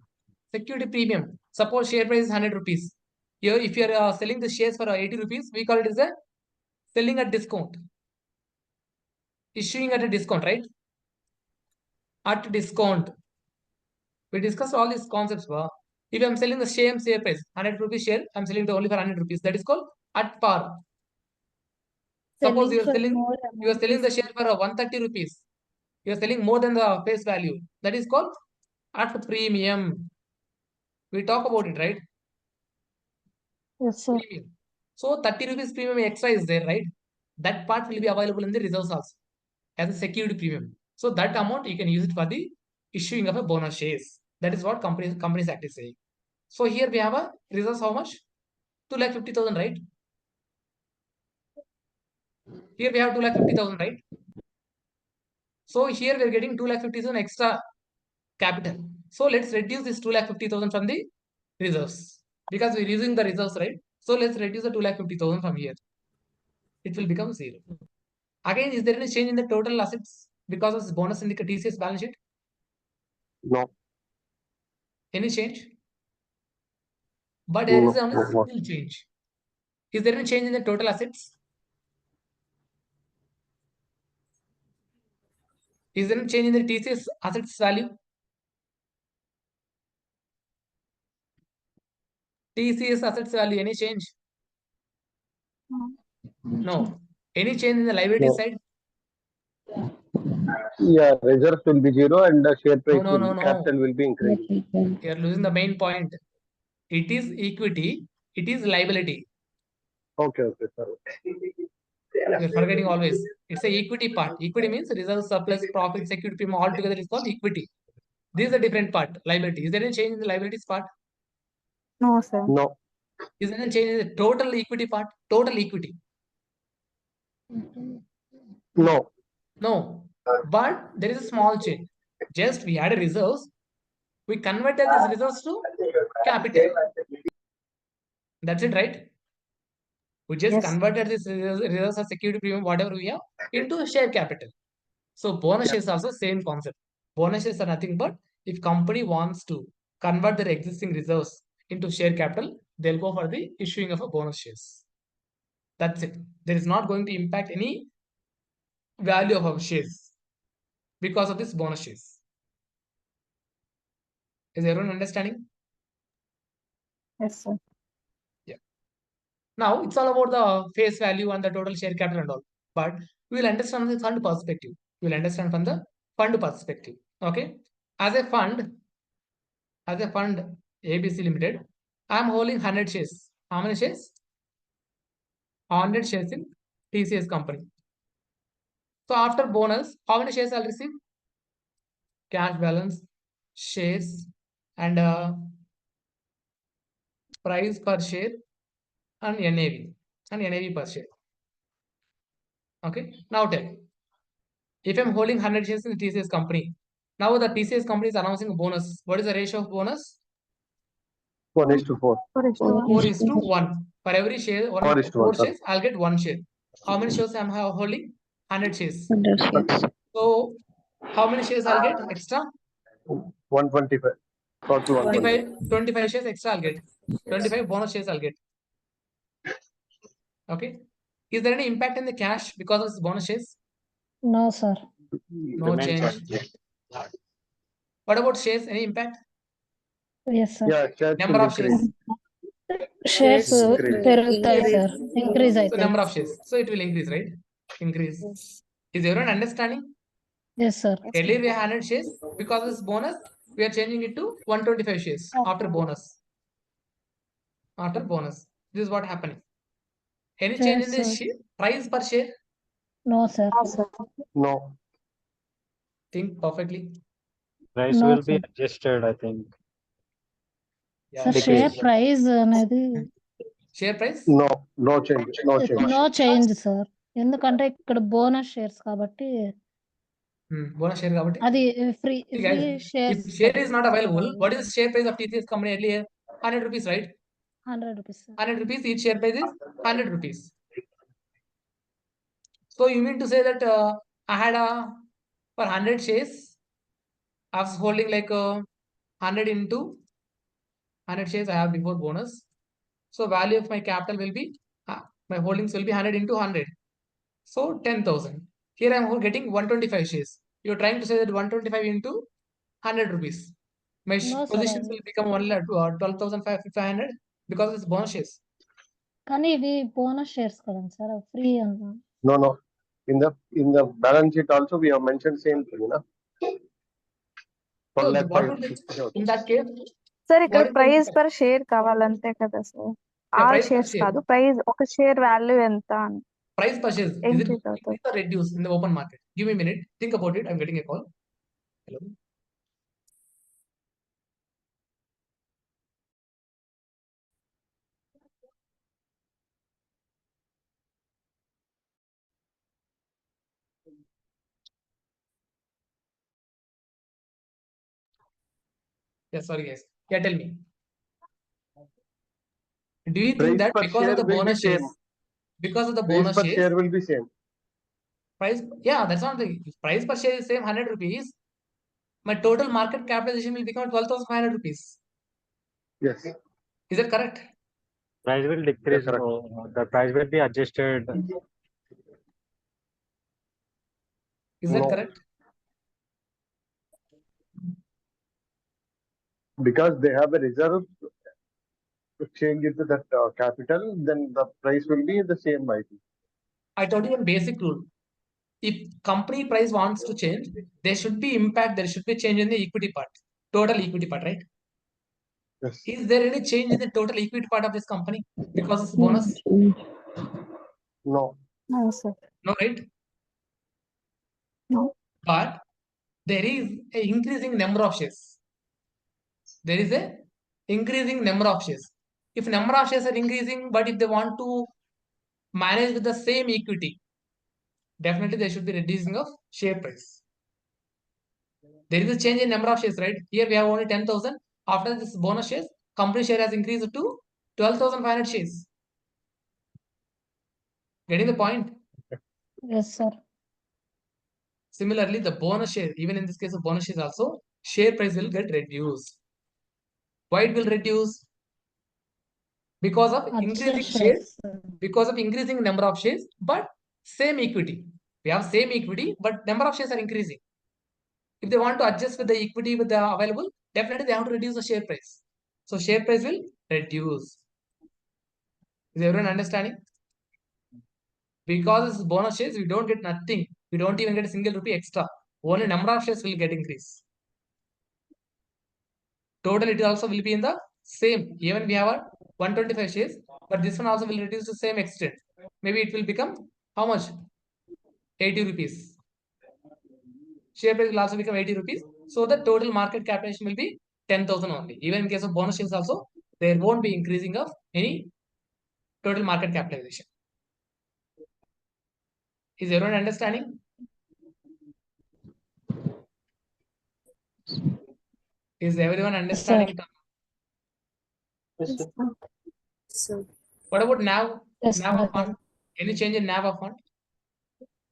Security premium. Suppose share price is 100 rupees. Here, if you are selling the shares for 80 rupees, we call it as a selling at discount. Issuing at a discount, right? At discount. We discussed all these concepts. If I'm selling the same share price, 100 rupees share, I'm selling it only for 100 rupees. That is called at par. Suppose Selling for more you are amount selling the is share for 130 rupees. You are selling more than the face value. That is called at premium. We talk about it, right? Yes, sir. Premium. So 30 rupees premium extra is there, right? That part will be available in the reserves also as a security premium. So that amount you can use it for the issuing of a bonus shares. That is what Companies Act is saying. So here we have a reserves how much? 2,50,000, right? Here we have 2,50,000, right? So here we are getting 2,50,000 extra capital. So let's reduce this 2,50,000 from the reserves because we're using the reserves, right? So let's reduce the 2,50,000 from here. It will become 0. Again, is there any change in the total assets because of this bonus in the TCS balance sheet? No. Any change? But there is No. only single change. Is there any change in the total assets? Is there any change in the TCS assets value? TCS assets value, any change? No. Any change in the liability No. side? Yeah, reserves will be 0 and the share price No. capital will be increasing. You are losing the main point. It is equity. It is liability. Okay, sorry. You're forgetting always. It's a equity part. Equity means reserve, surplus, profit, security premium all together is called equity. This is a different part, liability. Is there any change in the liabilities part? No, sir. No. Is there any change in the total equity part? Total equity. No. No. But there is a small change. Just we had a reserves. We converted these reserves to capital. That's it, right? We just Yes. converted this reserves or security premium, whatever we have, into a share capital. So bonus shares also same concept. Bonus shares are nothing but if company wants to convert their existing reserves into share capital, they'll go for the issuing of a bonus shares. That's it. There is not going to impact any value of our shares because of this bonus shares. Is everyone understanding? Yes, sir. Now it's all about the face value and the total share capital and all. But we will understand from the fund perspective. We will understand from the fund perspective. Okay. As a fund, ABC Limited, I am holding 100 shares. How many shares? 100 shares in TCS company. So after bonus, how many shares I'll receive? Cash balance, shares, and price per share and NAV per share. Okay. Now tell. If I'm holding 100 shares in the TCS company, now the TCS company is announcing a bonus. What is the ratio of bonus? 1:4. 4:1. For every share, 4:1, 4 sorry. shares, I'll get 1 share. How many shares am I holding? 100 shares. 100 shares. So, how many shares I'll get extra? 125. Total 125. 25 shares extra I'll get. 25 bonus shares I'll get. Okay. Is there any impact in the cash because of this bonus shares? No, sir. No Remains change. What about shares? Any impact? Yes, sir. Yeah, shares Number will of shares. increase. Shares Increase. పెరుగుతాయి sir increase So అవుతాయి number of shares. So it will increase, right? Increase. Is everyone understanding? Yes sir Earlier we had 100 shares. Because of this bonus, we are changing it to 125 shares after bonus. After bonus. This is what happening. Any change in the Yes, sir. price per share? No sir No. Think perfectly. Price No, will be sir. adjusted, I think. Yeah, sir Decrease. Share price అనేది share price? No. No change. No change. No change sir ఎందుకంటే ఇక్కడ bonus shares కాబట్టి Bonus share kabatti. అది free See free guys, shares if share is not available, what is the share price of TCS company earlier? 100 rupees, right? 100 rupees sir 100 rupees, each share price is 100 rupees. So you mean to say that I had for 100 shares, I was holding like 100 into 100 shares I have before bonus. So value of my capital will be, my holdings will be 100 into 100. So 10,000. Here I am getting 125 shares. You're trying to say that 125 into 100 rupees. My No, sir. positions will become only 12,500 because it's bonus shares. కానీ ఇవి bonus shares కదండి sir free అన్నా No. In the balance sheet also we have mentioned same thing, na? So 1 lakh what would be, in that case, sir ఇక్కడ what is the price impact? Per share కావాలంతే కదా sir Yeah, all price per shares share. కాదు price ఒక share value ఎంత అని Price per shares. Is it Increase అవుతుంది. increase or reduce in the open market? Give me a minute. Think about it. I'm getting a call. Hello. Yeah, sorry guys. Yeah, tell me. Do you think Price that per because of share the will be bonus shares, same. because of the Price bonus per shares, share will be same. price, yeah, that's not the price per share is same 100 rupees. My total market capitalization will become 12,500 rupees. Yes, Is that correct? Price will yeah, decrease. correct. The price will be adjusted. Is that No, correct? because they have a reserve to change into that capital, then the price will be the same, I think. I told you one basic rule. If company price wants to change, there should be impact, there should be change in the equity part, total equity part, right? Yes. Is there any change in the total equity part of this company because it's bonus? No. No, sir. No, right? No. But there is a increasing number of shares. There is a increasing number of shares. If number of shares are increasing, but if they want to manage with the same equity, definitely there should be reducing of share price. There is a change in number of shares, right? Here we have only 10,000. After this bonus shares, company share has increased to 12,500 shares. Getting the point? Yes, sir. Similarly, the bonus share, even in this case of bonus shares also, share price will get reduced. Why it will reduce? Because of increasing shares, because of increasing number of shares, but same equity. We have same equity, but number of shares are increasing. If they want to adjust with the equity with the available, definitely they have to reduce the share price. So share price will reduce. Is everyone understanding? Because it's bonus shares, we don't get nothing. We don't even get a single rupee extra. Only number of shares will get increase. Total it also will be in the same. Even we have a 125 shares, but this one also will reduce to same extent. Maybe it will become how much? 80 rupees. Share price will also become 80 rupees. So the total market capitalization will be 10,000 only. Even in case of bonus shares also, there won't be increasing of any total market capitalization. Is everyone understanding? Is everyone understanding? Yes, sir. What about NAV? Yes, NAV of sir. fund? Any change in NAV of fund?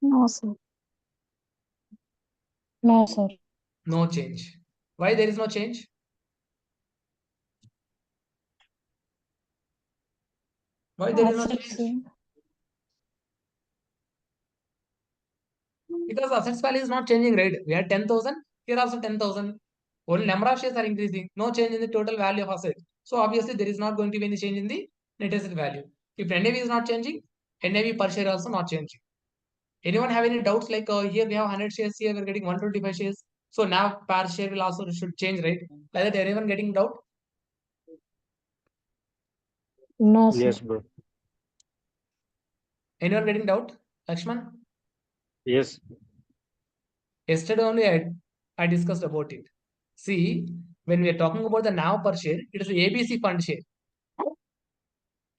No, sir. No, sir. No change. Why there is no change? Why there is no Assets, change? Because assets value is not changing, right? We had 10,000, here also 10,000. Only number of shares are increasing. No change in the total value of asset. So obviously there is not going to be any change in the net asset value. If NAV is not changing, NAV per share also not changing. Anyone have any doubts like here we have 100 shares, here we are getting 125 shares. So now per share will also should change, right? Like that, anyone getting doubt? no, sir. Yes, bro. Anyone getting doubt? Lakshman? Yes. Yesterday only I discussed about it. See, when we are talking about the NAV per share, it is the ABC fund share.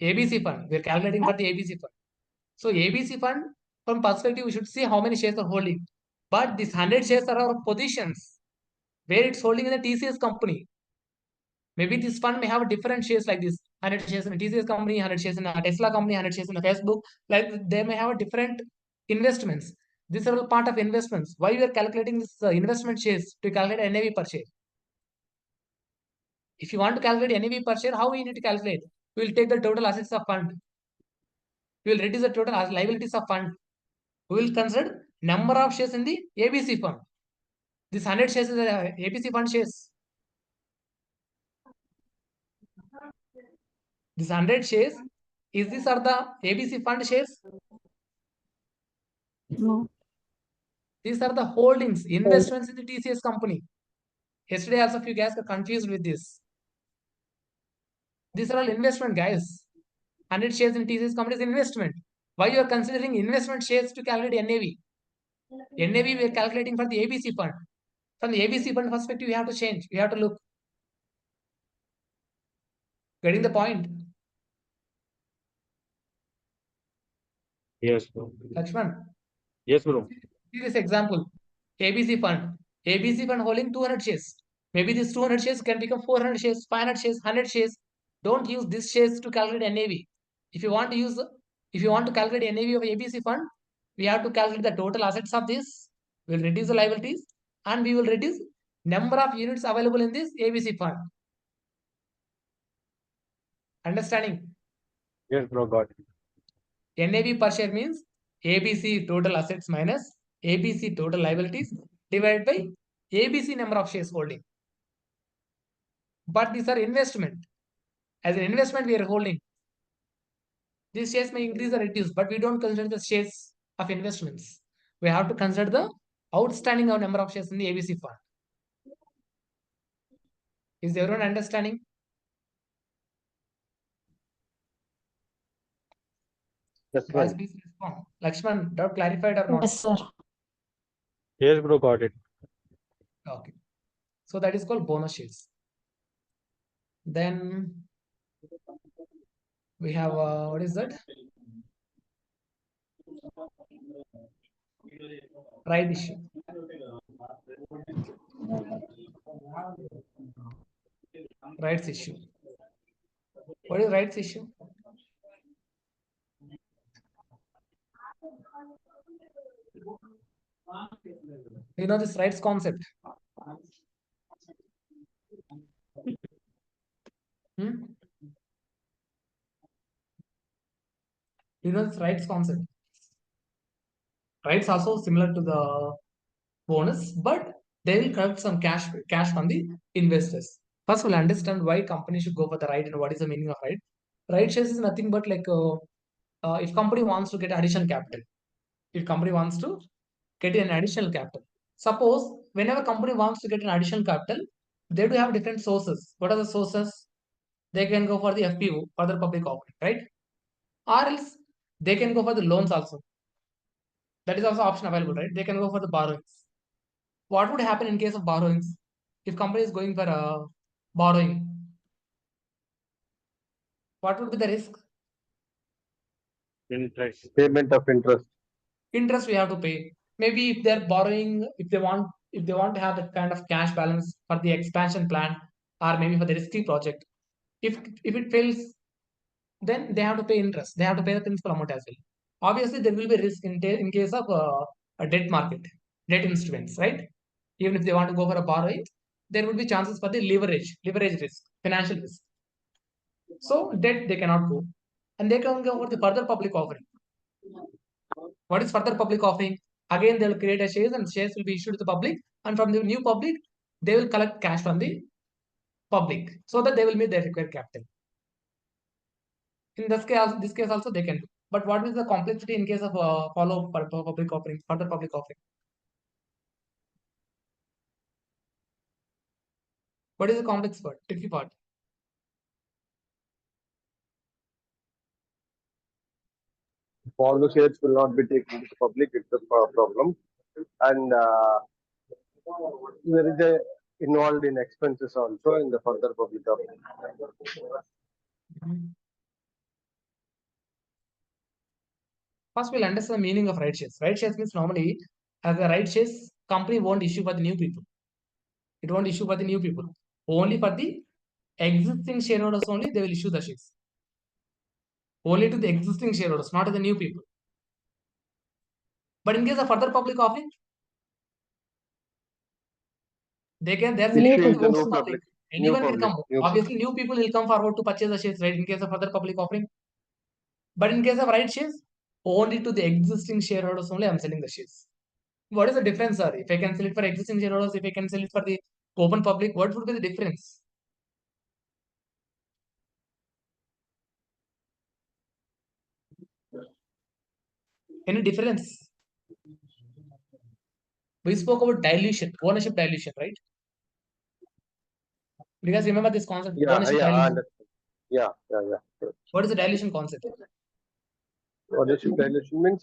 ABC fund. We are calculating for the ABC fund. So ABC fund, from perspective, we should see how many shares are holding. But these 100 shares are our positions where it's holding in the TCS company. Maybe this fund may have different shares like this: 100 shares in a TCS company, 100 shares in a Tesla company, 100 shares in a Facebook. Like they may have different investments. These are all part of investments. Why we are calculating this investment shares to calculate NAV per share? If you want to calculate NAV per share, how we need to calculate? We will take the total assets of fund. We will reduce the total liabilities of fund. We will consider number of shares in the ABC fund. This 100 shares is the ABC fund shares. This 100 shares, is this are the ABC fund shares? No. These are the holdings, investments in the TCS company. Yesterday also few guys got confused with this. These are all investment, guys. 100 shares in TCS company is investment. Why you are considering investment shares to calculate NAV? NAV we are calculating for the ABC fund. From the ABC fund perspective, we have to change. We have to look. Getting the point? Yes, bro. Lakshman, Yes, bro. see this example. ABC fund. ABC fund holding 200 shares. Maybe these 200 shares can become 400 shares, 500 shares, 100 shares. Don't use these shares to calculate NAV. If you want to calculate NAV of ABC fund, we have to calculate the total assets of this. We'll reduce the liabilities and we will reduce number of units available in this ABC fund. Understanding? Yes, bro, got it. NAV per share means ABC total assets minus ABC total liabilities divided by ABC number of shares holding. But these are investment. As an investment, we are holding. These shares may increase or reduce, but we don't consider the shares of investments. We have to consider the outstanding number of shares in the ABC fund. Is everyone understanding? That's Guys, right. please respond. Lakshman, doubt clarified or not? Yes, sir. Yes, bro, got it. Okay. So that is called bonus shares. Then we have what is that? Right issue. Rights issue. What is rights issue? You know this rights concept? Hmm? You know this rights concept? Rights also similar to the bonus, but they will collect some cash from the investors. First, we'll understand why company should go for the right and what is the meaning of right. Right shares is nothing but like if company wants to get additional capital, if company wants to get an additional capital. Suppose whenever company wants to get an additional capital, they do have different sources. What are the sources? They can go for the FPO, for the public offering, right? Or else they can go for the loans also. That is also option available, right? They can go for the borrowings. What would happen in case of borrowings? If company is going for borrowing, what would be the risk? Interest. Payment of interest. Interest we have to pay. Maybe if they're borrowing, if they want to have that kind of cash balance for the expansion plan or maybe for the risky project, if it fails, then they have to pay interest. They have to pay the principal amount as well. Obviously, there will be risk in case of a debt market, debt instruments, right? Even if they want to go for a borrowing, there will be chances for the leverage risk, financial risk. So debt they cannot go, and they can go for the further public offering. What is further public offering? Again, they will create a shares, and shares will be issued to the public, and from the new public, they will collect cash from the public so that they will meet their required capital. In this case also they can do. But what is the complexity in case of follow public offering, further public offering? What is the complex part, tricky part? All the shares will not be taken to the public. It's a problem. And there is a involved in expenses also in the further public offering. First, we'll understand the meaning of right shares. Right shares means normally, as a right shares, company won't issue for the new people. It won't issue for the new people. Only for the existing shareholders only they will issue the shares. Only to the existing shareholders, not to the new people. But in case of further public offering, they're selling New to Issue the the people. new open public. public. Anyone can public. come. New Obviously, new people will come forward to purchase the shares, right? In case of further public offering. But in case of right shares, only to the existing shareholders only I'm selling the shares. What is the difference, sir? If I can sell it for existing shareholders, if I can sell it for the open public, what would be the difference? Any difference? We spoke about dilution, ownership dilution, right? You guys remember this concept, Yeah, ownership I dilution? understand. Yeah. What is the dilution concept? Ownership dilution means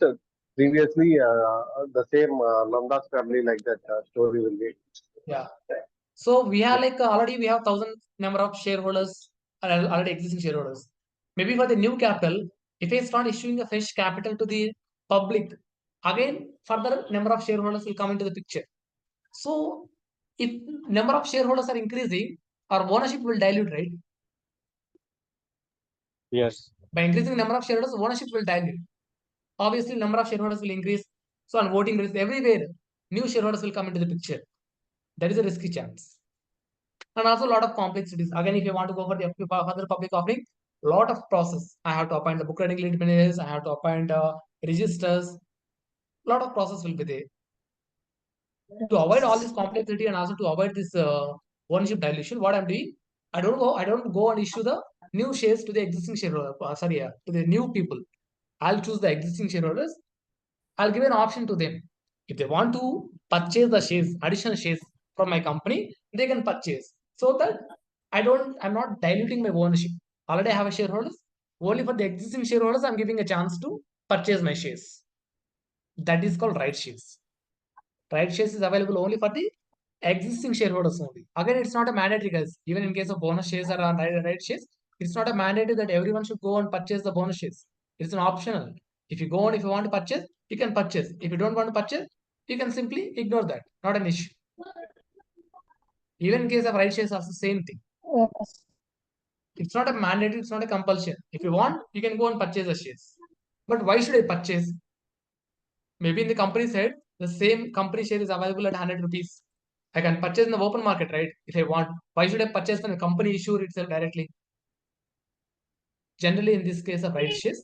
previously the same Nanda's family like that story will be. Yeah. So we have like already we have 1,000 number of shareholders already existing shareholders. Maybe for the new capital, if I start issuing a fresh capital to the public, again further number of shareholders will come into the picture. So If number of shareholders are increasing, our ownership will dilute, right? Yes. By increasing number of shareholders, ownership will dilute. Obviously, number of shareholders will increase. So on voting risk, everywhere, new shareholders will come into the picture. That is a risky chance. And also a lot of complexities. Again, if you want to go for the further public offering, lot of process. I have to appoint the book running lead managers. I have to appoint registers. Lot of process will be there. To avoid all this complexity and also to avoid this ownership dilution, what I'm doing, I don't go and issue the new shares to the existing shareholder. To the new people. I'll choose the existing shareholders. I'll give an option to them. If they want to purchase the shares, additional shares from my company, they can purchase. So that I'm not diluting my ownership. Already I have a shareholders. Only for the existing shareholders, I'm giving a chance to purchase my shares. That is called right shares. Right shares is available only for the existing shareholders only. Again, it's not a mandatory, guys. Even in case of bonus shares or right shares, it's not a mandatory that everyone should go and purchase the bonus shares. It's an optional. If you go on, if you want to purchase, you can purchase. If you don't want to purchase, you can simply ignore that. Not an issue. Even in case of right shares, also same thing. Yes. It's not a mandate, it's not a compulsion. If you want, you can go and purchase the shares. But why should I purchase? Maybe in the company side, the same company share is available at 100 rupees. I can purchase in the open market, right? If I want. Why should I purchase from the company issue itself directly? Generally, in this case of right shares,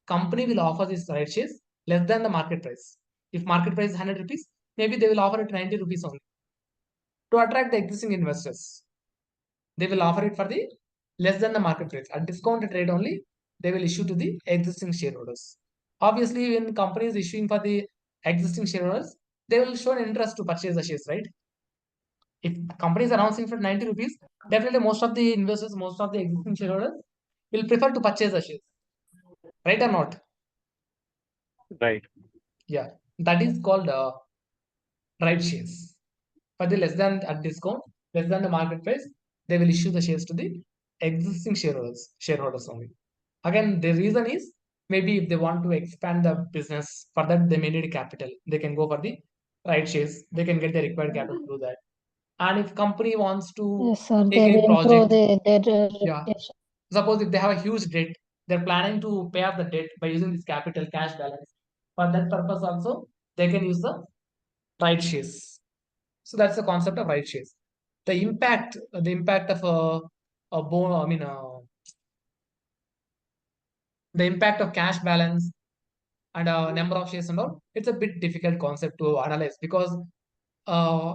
company will offer this right shares less than the market price. If market price is 100 rupees, maybe they will offer it 90 rupees only to attract the existing investors. They will offer it for the less than the market price. At discounted rate only, they will issue to the existing shareholders. Obviously, when company is issuing for the existing shareholders, they will show an interest to purchase the shares, right? If company is announcing for 90 rupees, definitely most of the investors, most of the existing shareholders will prefer to purchase the shares. Right or not? Right. Yeah. That is called right shares. For the less than at discount, less than the market price, they will issue the shares to the existing shareholders only. Again, the reason is maybe if they want to expand the business, for that they may need capital. They can go for the right shares. They can get the required capital to do that. And if company wants to Yes, sir. take They any will improve project, their yeah. reputation. Suppose if they have a huge debt, they're planning to pay off the debt by using this capital cash balance. For that purpose also, they can use the right shares. So that's the concept of right shares. The impact of a bone, I mean, the impact of cash balance and number of shares and all, it's a bit difficult concept to analyze because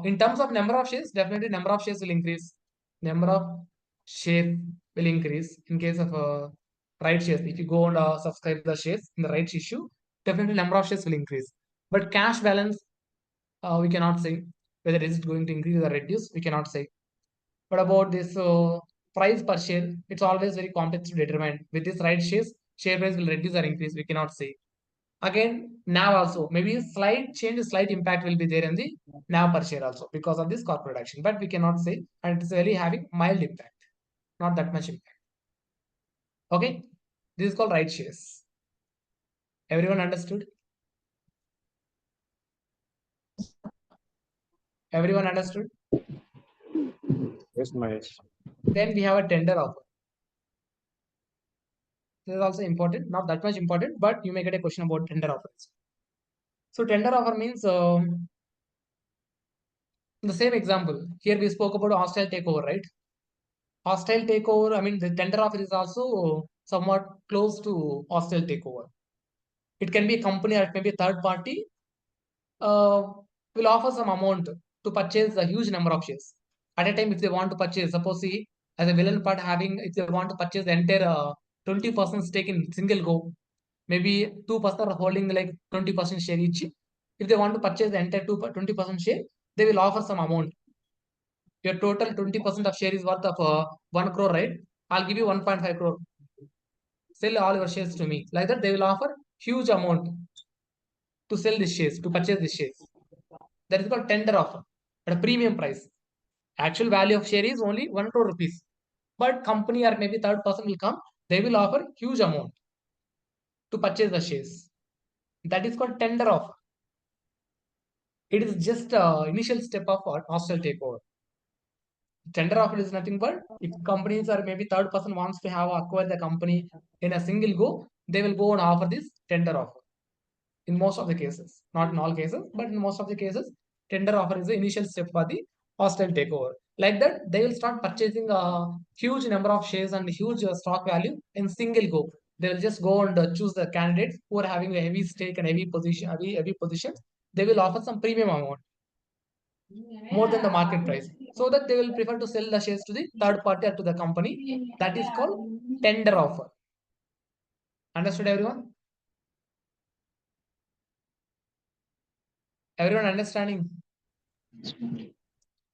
in terms of number of shares, definitely number of shares will increase. Number of share will increase in case of right shares. If you go and subscribe the shares in the rights issue, definitely number of shares will increase. But cash balance, we cannot say whether it is going to increase or reduce. We cannot say. But about this price per share, it's always very complex to determine. With this right shares, share price will reduce or increase. We cannot say. Again, now also maybe slight change, slight impact will be there in the now per share also because of this corporate action. But we cannot say, and it's really having mild impact, not that much impact. Okay, this is called right shares. Everyone understood? Everyone understood? Yes, Mahesh. Then we have a tender offer. This is also important, not that much important, but you may get a question about tender offers. So tender offer means the same example. Here we spoke about hostile takeover, right? Hostile takeover, I mean, the tender offer is also somewhat close to hostile takeover. It can be a company or it may be a third party uh, will offer some amount to purchase a huge number of shares. At a time, if they want to purchase, suppose see, as a villain part having, if they want to purchase the entire 20% stake in single go, maybe 2% are holding like 20% share each. If they want to purchase the entire 20% share, they will offer some amount. Your total 20% of share is worth of 1 crore, right? I'll give you 1.5 crore. Sell all your shares to me. Like that, they will offer huge amount to sell these shares, to purchase these shares. That is called tender offer at a premium price. Actual value of share is only 1 crore rupees. But company or maybe third person will come, they will offer huge amount to purchase the shares. That is called tender offer. It is just initial step of hostile takeover. Tender offer is nothing but if companies or maybe third person wants to have acquire the company in a single go, they will go and offer this tender offer. In most of the cases, not in all cases, but in most of the cases, tender offer is the initial step for the hostile takeover. Like that, they will start purchasing a huge number of shares and huge stock value in single go. They will just go and choose the candidates who are having a heavy stake and heavy positions. They will offer some premium amount more than the market price, so that they will prefer to sell the shares to the third party or to the company. That is called tender offer. Understood, everyone? Everyone understanding?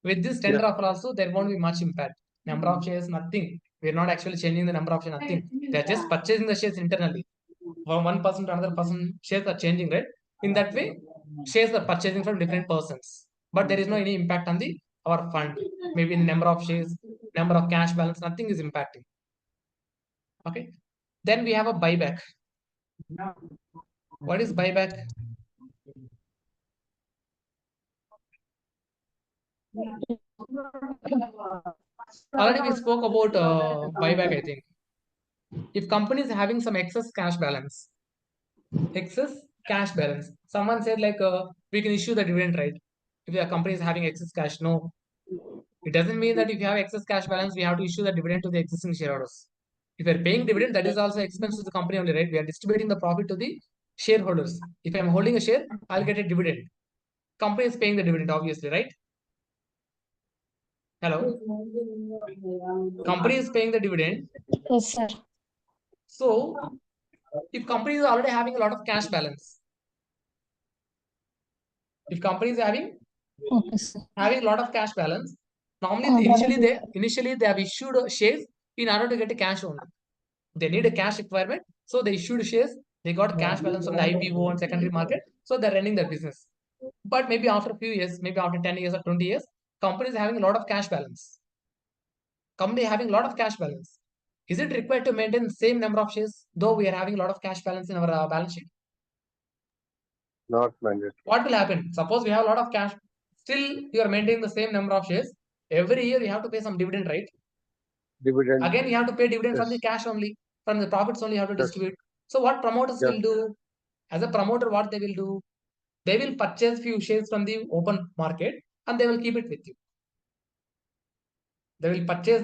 With this tender offer also, there won't be much impact. Number of shares, nothing. We're not actually changing the number of shares, nothing. They're just purchasing the shares internally. From one person to another person, shares are changing, right? In that way, shares are purchasing from different persons. But there is no any impact on the our fund. Maybe in number of shares, number of cash balance, nothing is impacting. Okay. Then we have a buyback. What is buyback? Already we spoke about buyback, I think. If company is having some excess cash balance, someone said like we can issue the dividend, right? If your company is having excess cash, no, it doesn't mean that if you have excess cash balance, we have to issue the dividend to the existing shareholders. If you're paying dividend, that is also expense to the company only, right? We are distributing the profit to the shareholders. If I'm holding a share, I'll get a dividend. Company is paying the dividend, obviously, right? Hello? Company is paying the dividend. Yes, sir. So, if company is already having a lot of cash balance, if company is having Okay, sir. a lot of cash balance, normally Okay. initially they have issued shares in order to get a cash only. They need a cash requirement, so they issued shares. They got cash balance from the IPO and secondary market, so they're running their business. But maybe after a few years, maybe after 10 years or 20 years, company is having a lot of cash balance. Company having a lot of cash balance. Is it required to maintain the same number of shares, though we are having a lot of cash balance in our balance sheet? Not mandatory. What will happen? Suppose we have a lot of cash, still you are maintaining the same number of shares. Every year you have to pay some dividend, right? Dividend. Again, you have to pay dividend from Yes. the cash only, from the profits only you have to Yes. distribute. So what promoters Yes. will do? As a promoter, what they will do? They will purchase few shares from the open market and they will keep it with you. They will purchase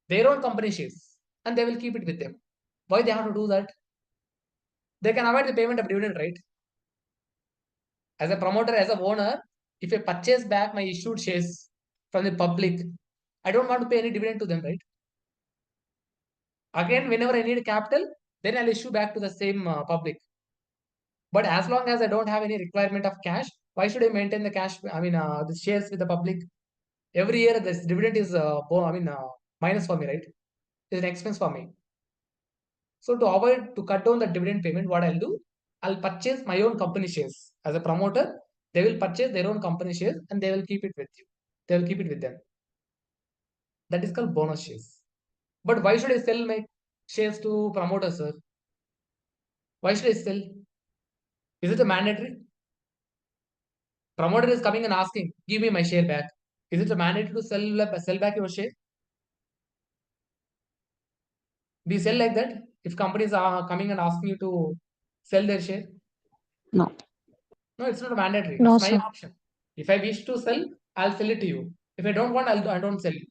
their own company shares and they will keep it with them. Why they have to do that? They can avoid the payment of dividend, right? As a promoter, as a owner, if I purchase back my issued shares from the public, I don't want to pay any dividend to them, right? Again, whenever I need capital, then I'll issue back to the same public. But as long as I don't have any requirement of cash, why should I maintain the cash? I mean, the shares with the public. Every year, this dividend is, minus for me, right? It's an expense for me. So to cut down the dividend payment, what I'll do, I'll purchase my own company shares. As a promoter, they will purchase their own company shares and they will keep it with you. They will keep it with them. That is called bonus shares. But why should I sell my shares to promoters, sir? Why should I sell? Is it a mandatory? Promoter is coming and asking, give me my share back. Is it a mandate to sell back your share? We sell like that. If companies are coming and asking you to sell their share, No. no, it's not mandatory. No, It's my sir. option. If I wish to sell, I'll sell it to you. If I don't want, I don't sell it.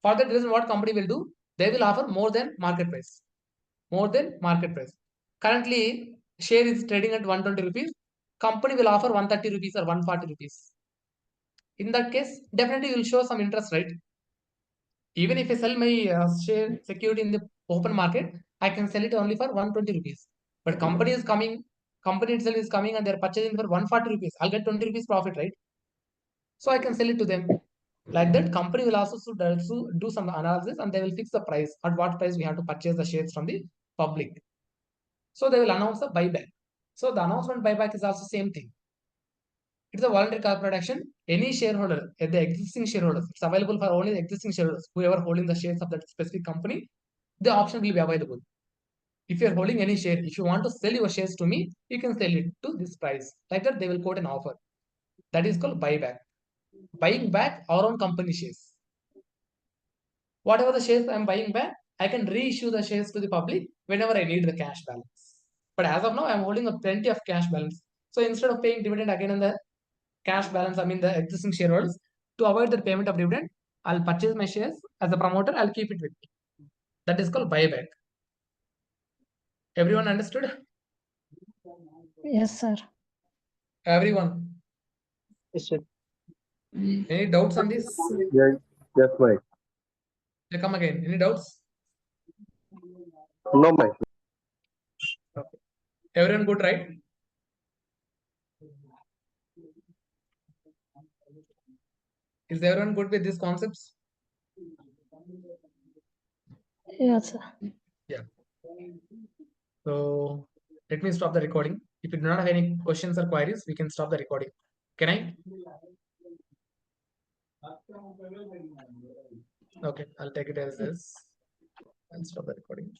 For that reason, what company will do? They will offer more than market price. More than market price. Currently, share is trading at 120 rupees. Company will offer 130 rupees or 140 rupees. In that case, definitely you will show some interest, right? Even if I sell my share security in the open market, I can sell it only for 120 rupees. But company itself is coming and they're purchasing for 140 rupees. I'll get 20 rupees profit, right? So I can sell it to them. Like that, company will also do some analysis and they will fix the price at what price we have to purchase the shares from the public. So they will announce the buyback. So the announcement buyback is also same thing. It's a voluntary corporate action. Any shareholder, the existing shareholders, it's available for only the existing shareholders, whoever holding the shares of that specific company, the option will be available. If you're holding any share, if you want to sell your shares to me, you can sell it to this price. Like that, they will quote an offer. That is called buyback. Buying back our own company shares. Whatever the shares I'm buying back, I can reissue the shares to the public whenever I need the cash balance. But as of now, I'm holding a plenty of cash balance. So instead of paying dividend again on the cash balance, I mean the existing shareholders, to avoid the payment of dividend, I'll purchase my shares as a promoter. I'll keep it with me. That is called buyback. Everyone understood? Yes, sir. Everyone. Yes, sir. Any doubts on this? Yes, yes, Mike. Come again. Any doubts? No, Mike. Okay. Everyone good, right? Is everyone good with these concepts? Yes, sir. Yeah. So let me stop the recording. If you do not have any questions or queries, we can stop the recording. Can I? Okay, I'll take it as this. I'll stop the recording.